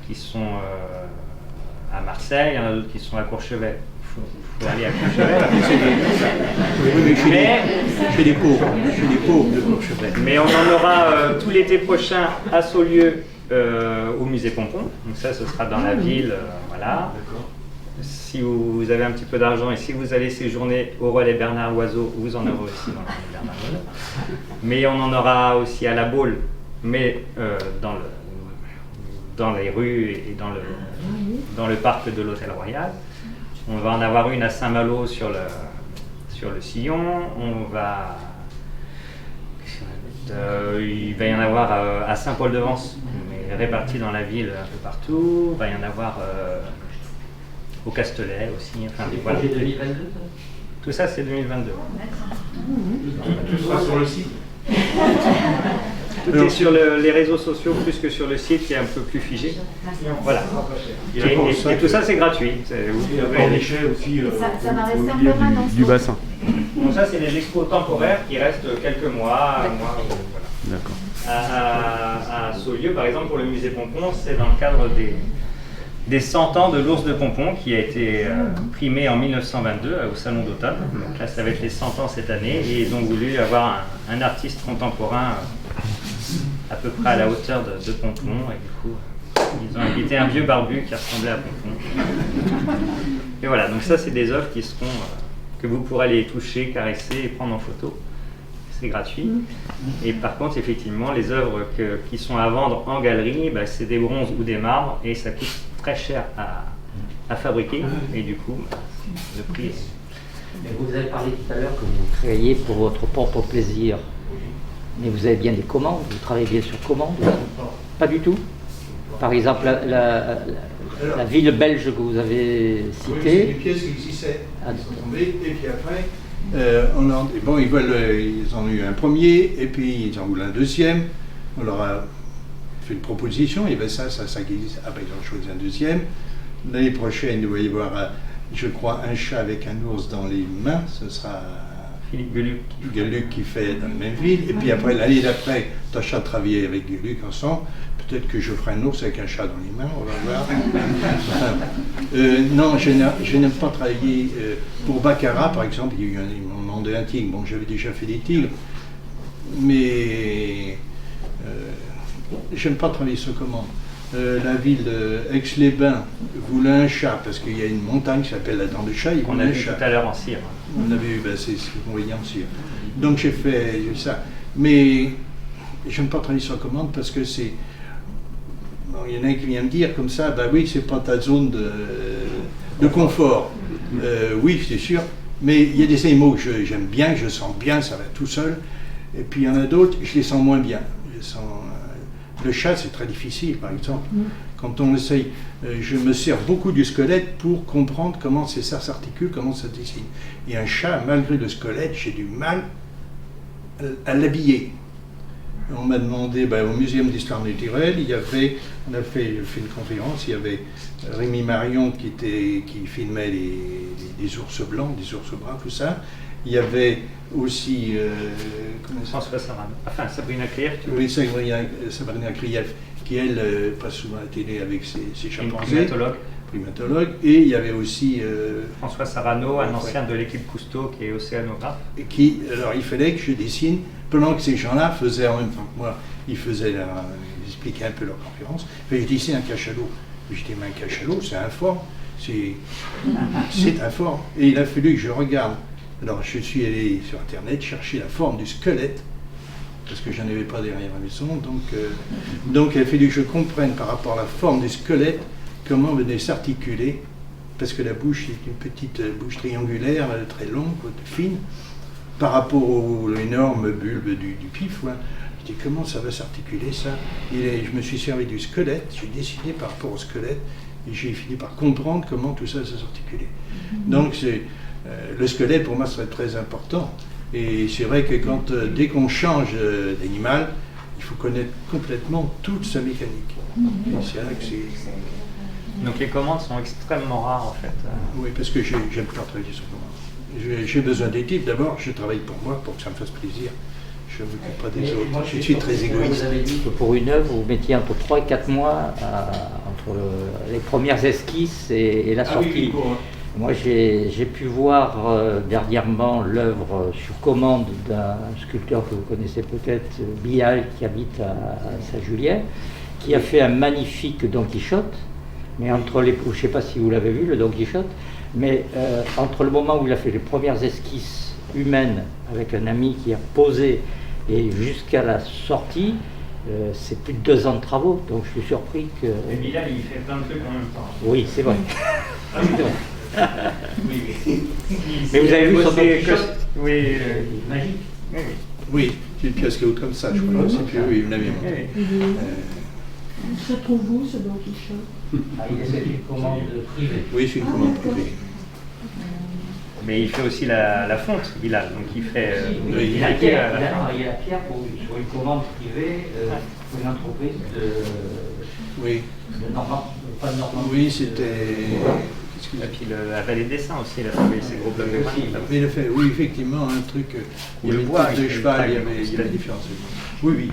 qui sont à Marseille, il y en a d'autres qui sont à Courchevel. Il faut aller à Courchevel. Oui, mais chez les pauvres de Courchevel. Mais on en aura tout l'été prochain à Saulieu au musée Pompon. Donc ça, ce sera dans la ville, voilà. si vous avez un petit peu d'argent et si vous allez séjourner au Relais Bernard Loiseau, vous en aurez aussi dans le Relais Bernard Loiseau. Mais on en aura aussi à La Baule, mais dans les rues et dans le parc de l'Hôtel Royal. On va en avoir une à Saint-Malo sur le Sillon. Il va y en avoir à Saint-Paul-de-Vence, mais répartis dans la ville un peu partout. Il va y en avoir au Castelet aussi. Enfin, voilà. Projet 2022. Tout ça, c'est 2022. Tout sera sur le site. Tout est sur les réseaux sociaux plus que sur le site qui est un peu plus figé. Voilà. Et tout ça, c'est gratuit. Il y a pas déchets aussi Ça va rester Au en milieu permanence. du bassin. Donc ça, c'est des expos temporaires qui restent quelques mois, un mois, voilà. D'accord. À Saulieu, par exemple, pour le musée Pompon, c'est dans le cadre des 100 ans de l'ours de Pompon qui a été primé en 1922 au Salon d'automne. Donc là, ça va être les 100 ans cette année et ils ont voulu avoir un artiste contemporain à peu près à la hauteur de Pompon et du coup, ils ont invité un vieux barbu qui ressemblait à Pompon. Et voilà, donc ça, c'est des œuvres qui seront, que vous pourrez aller toucher, caresser et prendre en photo. C'est gratuit. Et par contre, effectivement, les œuvres qui sont à vendre en galerie, bah, c'est des bronzes ou des marbres et ça coûte très cher à fabriquer. Et du coup, bah, le prix est... Vous avez parlé tout à l'heure que vous créiez pour votre propre plaisir. Mais vous avez bien des commandes, vous travaillez bien sur commande aussi? Pas du tout. Par exemple, la ville belge que vous avez Oui, c'est citée. des pièces qui existaient, Ah, qui sont tombées, et puis après, ils en ont eu un premier, et puis ils en voulaient un deuxième. On leur a fait une proposition, il y avait ça qui existe. Après, ils ont choisi un deuxième. L'année prochaine, il va y avoir, je crois, un chat avec un ours dans les mains. Ce sera Philippe Geluc. Geluc qui fait dans la même ville. Et puis après, l'année d'après, Tacha travaillait avec Geluc ensemble. Peut-être que je ferai un ours avec un chat dans les mains, on va voir. Non, je n'aime pas travailler. Pour Baccarat, par exemple, ils m'ont demandé un tigre. Bon, j'avais déjà fait des tigres. Mais j'aime pas travailler sur commande. La ville d'Aix-les-Bains voulait un chat, parce qu'il y a une montagne qui s'appelle la Dent de Chat. On a vu tout à l'heure en cire. On avait eu, c'est ce qu'on voyait en cire. Donc j'ai fait ça. Mais j'aime pas travailler sur commande parce que c'est. Bon, il y en a un qui vient me dire comme ça, bah oui, c'est pas ta zone de confort. Oui, c'est sûr. Mais il y a des animaux que j'aime bien, que je sens bien, ça va tout seul. Et puis il y en a d'autres, je les sens moins bien. Le chat, c'est très difficile, par exemple. Quand on essaye, je me sers beaucoup du squelette pour comprendre comment ça s'articule, comment ça se dessine. Et un chat, malgré le squelette, j'ai du mal à l'habiller. On m'a demandé, au Muséum d'Histoire naturelle, on a fait une conférence, il y avait Rémi Marion qui filmait les ours blancs, des ours bruns, tout ça. Il y avait aussi François Sarano. Enfin, Sabrina Krief. Oui, Sabrina Krief, qui elle passe souvent à la télé avec ses chimpanzés. Primatologue. Et il y avait aussi François Sarano, un ancien de l'équipe Cousteau qui est océanographe. Alors il fallait que je dessine, pendant que ces gens-là faisaient en même temps que moi, ils expliquaient un peu leur conférence. Je dessine un cachalot. Je dis, mais un cachalot, c'est informe. C'est informe. Et il a fallu que je regarde. Alors je suis allé sur Internet chercher la forme du squelette, parce que je n'en avais pas derrière la maison. Donc il a fallu que je comprenne par rapport à la forme du squelette comment venait s'articuler, parce que la bouche est une petite bouche triangulaire, très longue, fine, par rapport aux énormes bulbes du pif. Ouais. Je dis comment ça va s'articuler ça. Je me suis servi du squelette, j'ai dessiné par rapport au squelette, et j'ai fini par comprendre comment tout ça s'articulait. Donc le squelette pour moi serait très important. Et c'est vrai que dès qu'on change d'animal, il faut connaître complètement toute sa mécanique. Et c'est là que c'est... Donc les commandes sont extrêmement rares en fait. Oui, parce que j'aime pas travailler sur commande. J'ai besoin des types. D'abord, je travaille pour moi, pour que ça me fasse plaisir. Je ne m'occupe pas des autres. Je suis très égoïste. Vous avez dit que pour une œuvre, vous mettiez entre 3 et 4 mois entre les premières esquisses et la sortie. Moi, j'ai pu voir dernièrement l'œuvre sur commande d'un sculpteur que vous connaissez peut-être, Bial, qui habite à Saint-Julien, qui a fait un magnifique Don Quichotte Mais entre les, je ne sais pas si vous l'avez vu, le Don Quichotte, mais entre le moment où il a fait les premières esquisses humaines avec un ami qui a posé et jusqu'à la sortie, c'est plus de 2 ans de travaux. Donc je suis surpris que... Et Bilal, il fait plein de trucs en même temps. Oui, c'est vrai. Oui. Mais vous avez vu son Don C'est Quichotte Oui, magique. oui. Oui, c'est une pièce qui est haute comme ça, je crois. C'est plus, oui, vous l'avez montré. Se trouve où ce Don Quichotte? C'est une commande privée. Oui, c'est une commande privée. Mais il fait aussi la fonte, Bilal. Donc il fait. Oui, Il y a la pierre, il y a la pierre pour une commande privée pour une entreprise Oui, de Normand, pas de Normand. oui, c'était. Et puis la vallée des Saints aussi, il a fait ses gros blocs de granit. là. Mais il a fait, oui, effectivement, un truc. Il y Le avait une bois, tête de il fait cheval, une il y avait des différences. Oui, oui,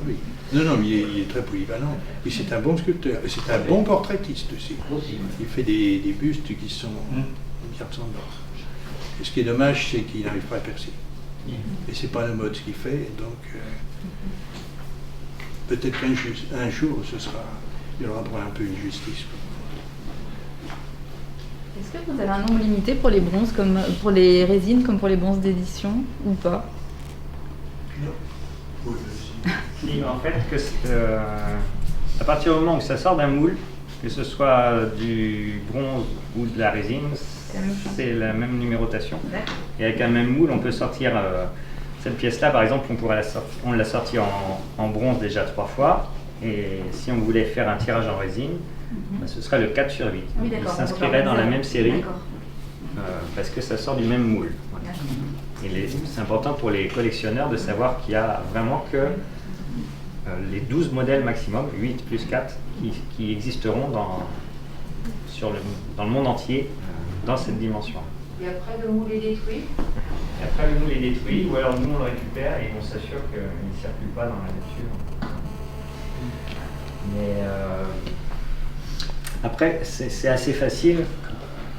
oui. Non, non, mais il est très polyvalent. Et c'est un bon sculpteur. Et c'est un bon portraitiste aussi. Il fait des bustes qui sont bien ressemblants. Et ce qui est dommage, c'est qu'il n'arrive pas à percer. Et c'est pas la mode ce qu'il fait. Donc, peut-être qu'un jour, il y aura droit un peu une justice. Est-ce que vous avez un nombre limité pour les bronzes, comme pour les résines, comme pour les bronzes d'édition, ou pas? Si, en fait, à partir du moment où ça sort d'un moule, que ce soit du bronze ou de la résine, c'est la même numérotation. Et avec un même moule, on peut sortir cette pièce-là, par exemple, on l'a sortie en bronze déjà 3 fois. Et si on voulait faire un tirage en résine, ce sera le 4 sur 8. Oui, il s'inscrirait dans la même série parce que ça sort du même moule. Voilà. Et c'est important pour les collectionneurs de savoir qu'il y a vraiment que les 12 modèles maximum, 8 plus 4, qui existeront dans le monde entier dans cette dimension. Et après, le moule est détruit? Et après, le moule est détruit, ou alors nous on le récupère et on s'assure qu'il ne circule pas dans la nature. Mais après, c'est assez facile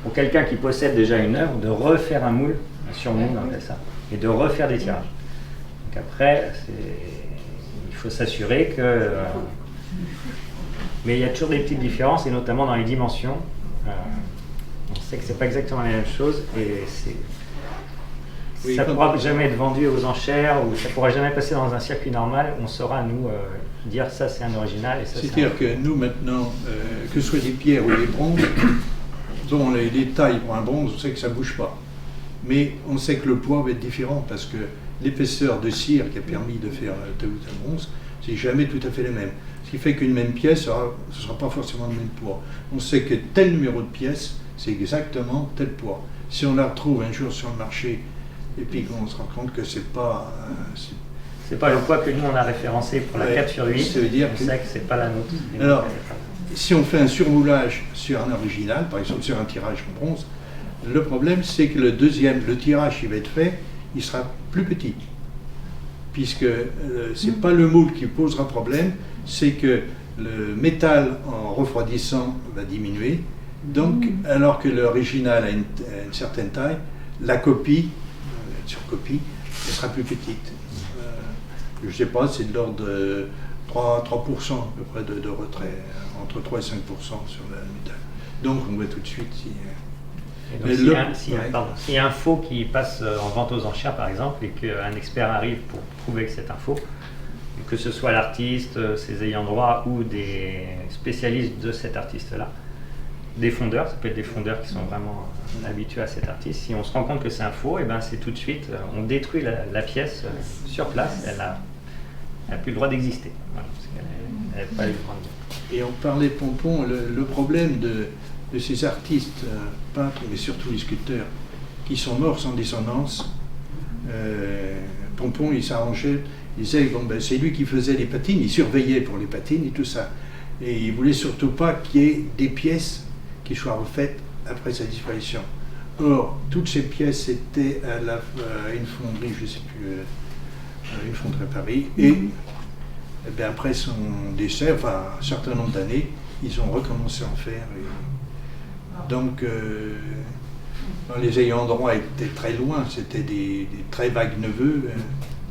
pour quelqu'un qui possède déjà une œuvre de refaire un moule, un surmoule, on appelle ça, et de refaire des tirages. Donc après, il faut s'assurer que... mais il y a toujours des petites différences, et notamment dans les dimensions. On sait que c'est pas exactement la même chose, et ça ne pourra jamais être vendu aux enchères, ou ça ne pourra jamais passer dans un circuit normal. On saura, nous, dire ça c'est un original. C'est-à-dire que nous, maintenant, que ce soit des pierres ou des bronzes, dont les tailles pour un bronze, on sait que ça ne bouge pas. Mais on sait que le poids va être différent, parce que l'épaisseur de cire qui a permis de faire tel ou tel bronze, c'est jamais tout à fait la même. Ce qui fait qu'une même pièce, ce ne sera pas forcément le même poids. On sait que tel numéro de pièce, c'est exactement tel poids. Si on la retrouve un jour sur le marché, et puis qu'on se rend compte que c'est pas... c'est pas le poids que nous on a référencé pour la 4 sur 8, ça veut dire on sait que c'est pas la nôtre. Alors, si on fait un surmoulage sur un original, par exemple sur un tirage en bronze, le problème c'est que le tirage qui va être fait, il sera plus petit. Puisque c'est pas le moule qui posera problème, c'est que le métal en refroidissant va diminuer. Donc, alors que l'original a une certaine taille, la copie, surcopie, elle sera plus petite. Je ne sais pas, c'est de l'ordre de 3% à peu près de retrait, entre 3 et 5% sur le métal. Donc, on voit tout de suite si... S'il y a un faux qui passe en vente aux enchères, par exemple, et qu'un expert arrive pour prouver que c'est un faux, que ce soit l'artiste, ses ayants droit ou des spécialistes de cet artiste-là, des fondeurs, ça peut être des fondeurs qui sont vraiment habitués à cet artiste. Si on se rend compte que c'est un faux, et ben c'est tout de suite, on détruit la pièce sur place, elle n'a plus le droit d'exister. Voilà, parce qu'elle n'a pas eu le droit de... Et on parlait Pompon, le problème de ces artistes, peintres, mais surtout les sculpteurs, qui sont morts sans descendance. Pompon, il s'arrangeait, il disait, bon, ben, c'est lui qui faisait les patines, il surveillait pour les patines et tout ça. Et il ne voulait surtout pas qu'il y ait des pièces qui soient refaites après sa disparition. Or, toutes ces pièces étaient à une fonderie, je ne sais plus, une fonderie à Paris, et bien, après son décès, enfin un certain nombre d'années, ils ont recommencé à en faire. Donc, les ayants droit étaient très loin, c'était des très vagues neveux,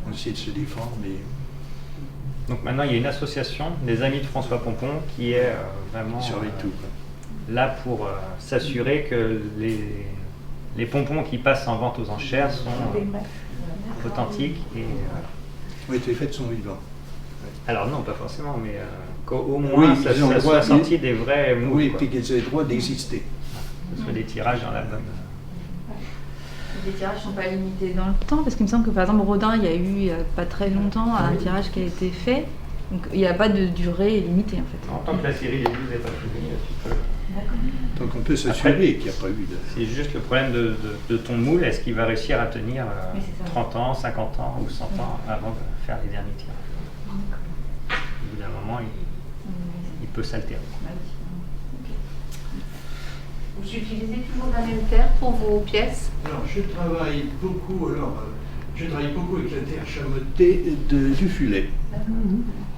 on essayait de se défendre. Mais... Donc maintenant, il y a une association des Amis de François Pompon qui est vraiment... Surveille tout. là pour s'assurer que les pompons qui passent en vente aux enchères sont authentiques. Oui, les faits sont vivants. Alors non, pas forcément, mais qu'au moins oui, ça soit sorti des vrais mots. Oui, et puis qu'ils aient le droit d'exister. Que ce soit des tirages dans la bonne... Les tirages ne sont pas limités dans le temps, parce qu'il me semble que par exemple Rodin, il y a eu il n'y a pas très longtemps un tirage qui a été fait, donc il n'y a pas de durée limitée en fait. En tant que la série des 12 n'est pas finie, tu peux... Donc on peut s'assurer qu'il n'y a pas eu de... C'est juste le problème de ton moule, est-ce qu'il va réussir à tenir 30 ans, 50 ans ou 100 ans avant de faire les derniers tirages. Au bout d'un moment, il peut s'altérer. Vous utilisez toujours la même terre pour vos pièces? Alors, je travaille beaucoup avec la terre chamotée du Fulet.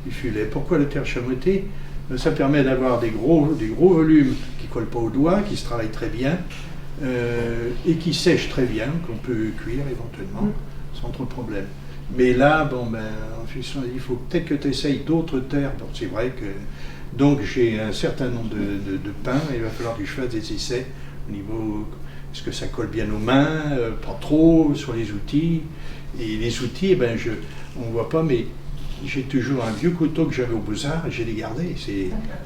Du Fulet. Pourquoi la terre chamotée? Ça permet d'avoir des gros volumes qui ne collent pas au doigt, qui se travaillent très bien et qui sèchent très bien, qu'on peut cuire éventuellement sans trop de problème. Mais là, il faut peut-être que tu essayes d'autres terres. Bon, c'est vrai que... Donc j'ai un certain nombre de pins, il va falloir que je fasse des essais au niveau, est-ce que ça colle bien aux mains, pas trop, sur les outils. Et les outils, on ne voit pas, mais j'ai toujours un vieux couteau que j'avais au Beaux-Arts et j'ai les gardé.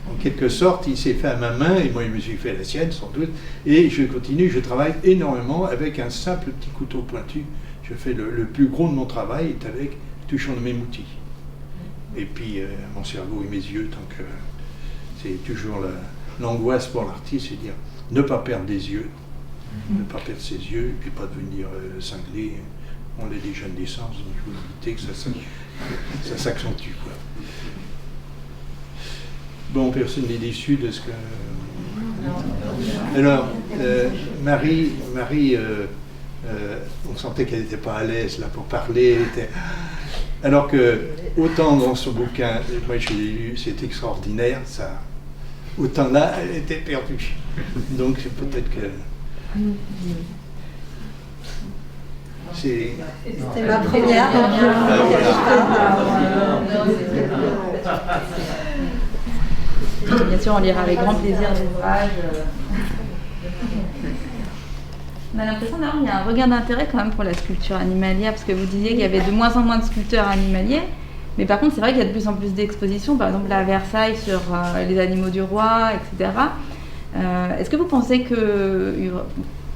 En quelque sorte, il s'est fait à ma main et moi je me suis fait la sienne sans doute. Et je continue, je travaille énormément avec un simple petit couteau pointu. Je fais le plus gros de mon travail est avec touchant de mes outils. Et puis mon cerveau et mes yeux, tant que c'est toujours l'angoisse pour l'artiste, c'est dire ne pas perdre des yeux, ne pas perdre ses yeux, et puis pas devenir cinglé. On est des jeunes d'essence, donc il faut éviter que ça s'accentue. Bon, personne n'est déçu de ce que... Alors, Marie on sentait qu'elle n'était pas à l'aise là pour parler. Alors que, autant dans son bouquin, moi je l'ai lu, c'est extraordinaire, ça. Autant là, elle était perdue. Donc c'est peut-être que... C'était ma première. Bien sûr, on lira avec grand plaisir l'ouvrage. On a l'impression d'ailleurs qu'il y a un regain d'intérêt quand même pour la sculpture animalière, parce que vous disiez qu'il y avait de moins en moins de sculpteurs animaliers, mais par contre c'est vrai qu'il y a de plus en plus d'expositions, par exemple à Versailles sur les animaux du roi, etc. Est-ce que vous pensez que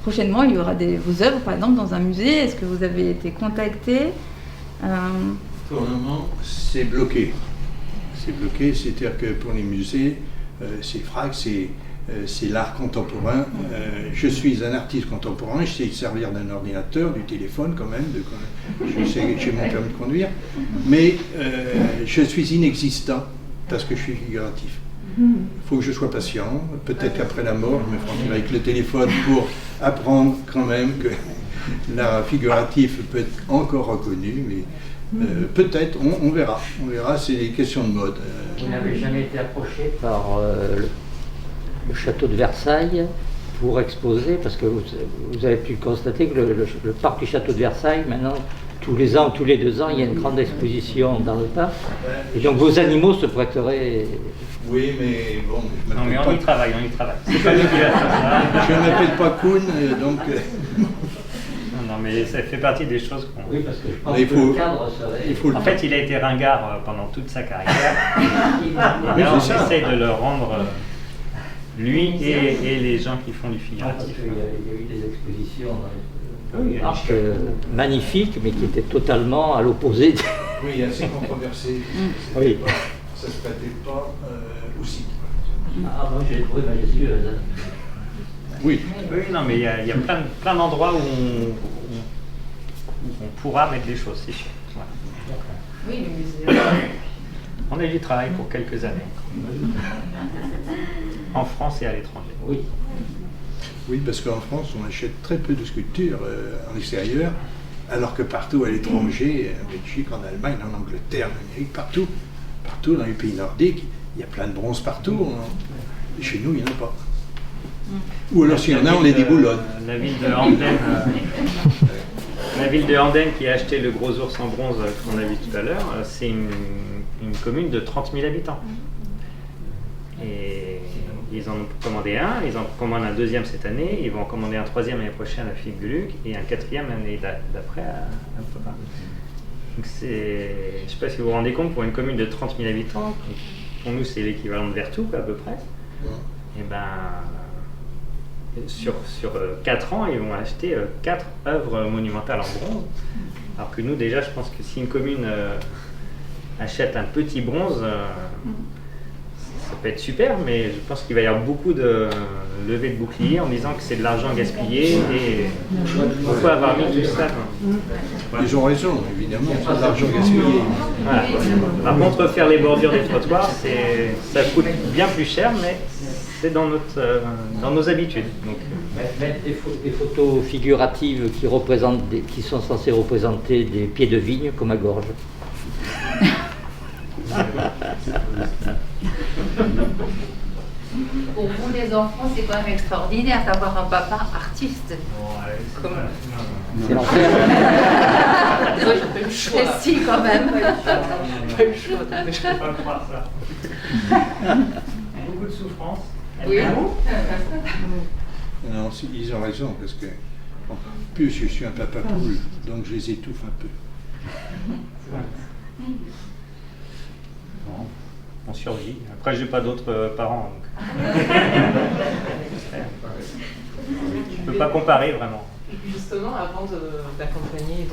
prochainement il y aura vos œuvres par exemple dans un musée? Est-ce que vous avez été contacté? Pour le moment, c'est bloqué. C'est bloqué, c'est-à-dire que pour les musées, c'est FRAC, c'est l'art contemporain. Je suis un artiste contemporain, je sais servir d'un ordinateur, du téléphone quand même, je sais que j'ai mon permis de conduire, mais je suis inexistant parce que je suis figuratif. Il faut que je sois patient, peut-être qu'après la mort, je me ferai avec le téléphone pour apprendre quand même que l'art figuratif peut être encore reconnu, mais peut-être, on verra, c'est des questions de mode. Vous n'avez jamais été approché par le château de Versailles pour exposer, parce que vous avez pu constater que le parc du château de Versailles, maintenant, tous les ans, tous les 2 ans, il y a une grande exposition dans le parc, et donc vos animaux se prêteraient... Oui, mais bon, non, mais on y travaille. C'est pas nous qui va faire ça. Je ne m'appelle pas Kuhn, donc... Non, mais ça fait partie des choses qu'on... Oui, parce que je pense que le cadre serait... En fait, il a été ringard pendant toute sa carrière. Et là, on essaye de le rendre... lui et les gens qui font du figuratif. Il y a eu des expositions dans les parcs magnifiques, mais qui étaient totalement à l'opposé. Oui, assez controversé. Oui. Ça ne se prêtait pas aussi. Ah, moi j'ai trouvé majestueuse. Oui. Oui, non, mais il y a plein d'endroits où on pourra mettre des choses, c'est sûr. Voilà. Oui, le musée. On a eu du travail pour quelques années. En France et à l'étranger. Oui. Oui, parce qu'en France, on achète très peu de sculptures en extérieur, alors que partout à l'étranger, en Belgique, en Allemagne, en Angleterre, en Amérique, partout dans les pays nordiques, il y a plein de bronzes partout. Et chez nous, il n'y en a pas. Ou alors s'il y en a, on les déboulonne. La ville de Andenne, la ville de Andenne qui a acheté le gros ours en bronze qu'on a vu tout à l'heure, c'est une commune de 30 000 habitants. Et ils en ont commandé un, ils en commandent un deuxième cette année, ils vont en commander un troisième l'année prochaine à Philippe Geluck et un quatrième l'année d'après à Papa. Donc je ne sais pas si vous vous rendez compte, pour une commune de 30 000 habitants, pour nous c'est l'équivalent de Vertou à peu près, et ben sur 4 ans ils vont acheter 4 œuvres monumentales en bronze, alors que nous déjà je pense que si une commune achète un petit bronze, ça peut être super, mais je pense qu'il va y avoir beaucoup de levées de boucliers en disant que c'est de l'argent gaspillé et pourquoi avoir mis tout ça. Ils ont raison, évidemment, c'est de l'argent gaspillé. Voilà. Par contre, faire les bordures des trottoirs, ça coûte bien plus cher, mais c'est dans nos habitudes. Donc, mettre des photos figuratives qui sont censées représenter des pieds de vigne comme à Gorges. Pour vous, les enfants, c'est quand même extraordinaire d'avoir un papa artiste. C'est l'enfer. Si, quand même. Je ne peux pas croire ça. Beaucoup de souffrance. Oui. Non, ils ont raison, parce que en plus je suis un papa poule, donc je les étouffe un peu. Bon, on survit. Après, je n'ai pas d'autres parents. Donc. Je ne peux pas comparer vraiment. Et puis justement, avant d'accompagner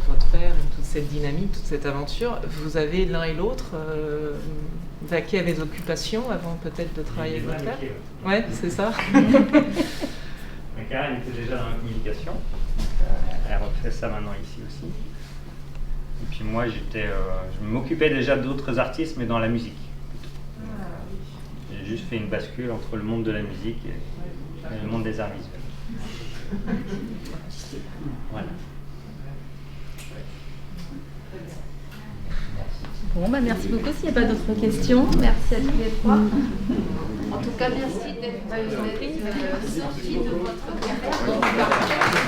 votre père dans toute cette dynamique, toute cette aventure, vous avez l'un et l'autre vaqué à des occupations avant peut-être de travailler avec votre père. Ouais, c'est ça. Karen était déjà dans la communication, donc, elle refait ça maintenant ici aussi. Et puis moi, je m'occupais déjà d'autres artistes, mais dans la musique. J'ai juste fait une bascule entre le monde de la musique et le monde des arts visuels. Voilà. Bon, bah merci beaucoup. S'il n'y a pas d'autres questions, merci à tous les trois. En tout cas, merci d'être sortis de votre carrière.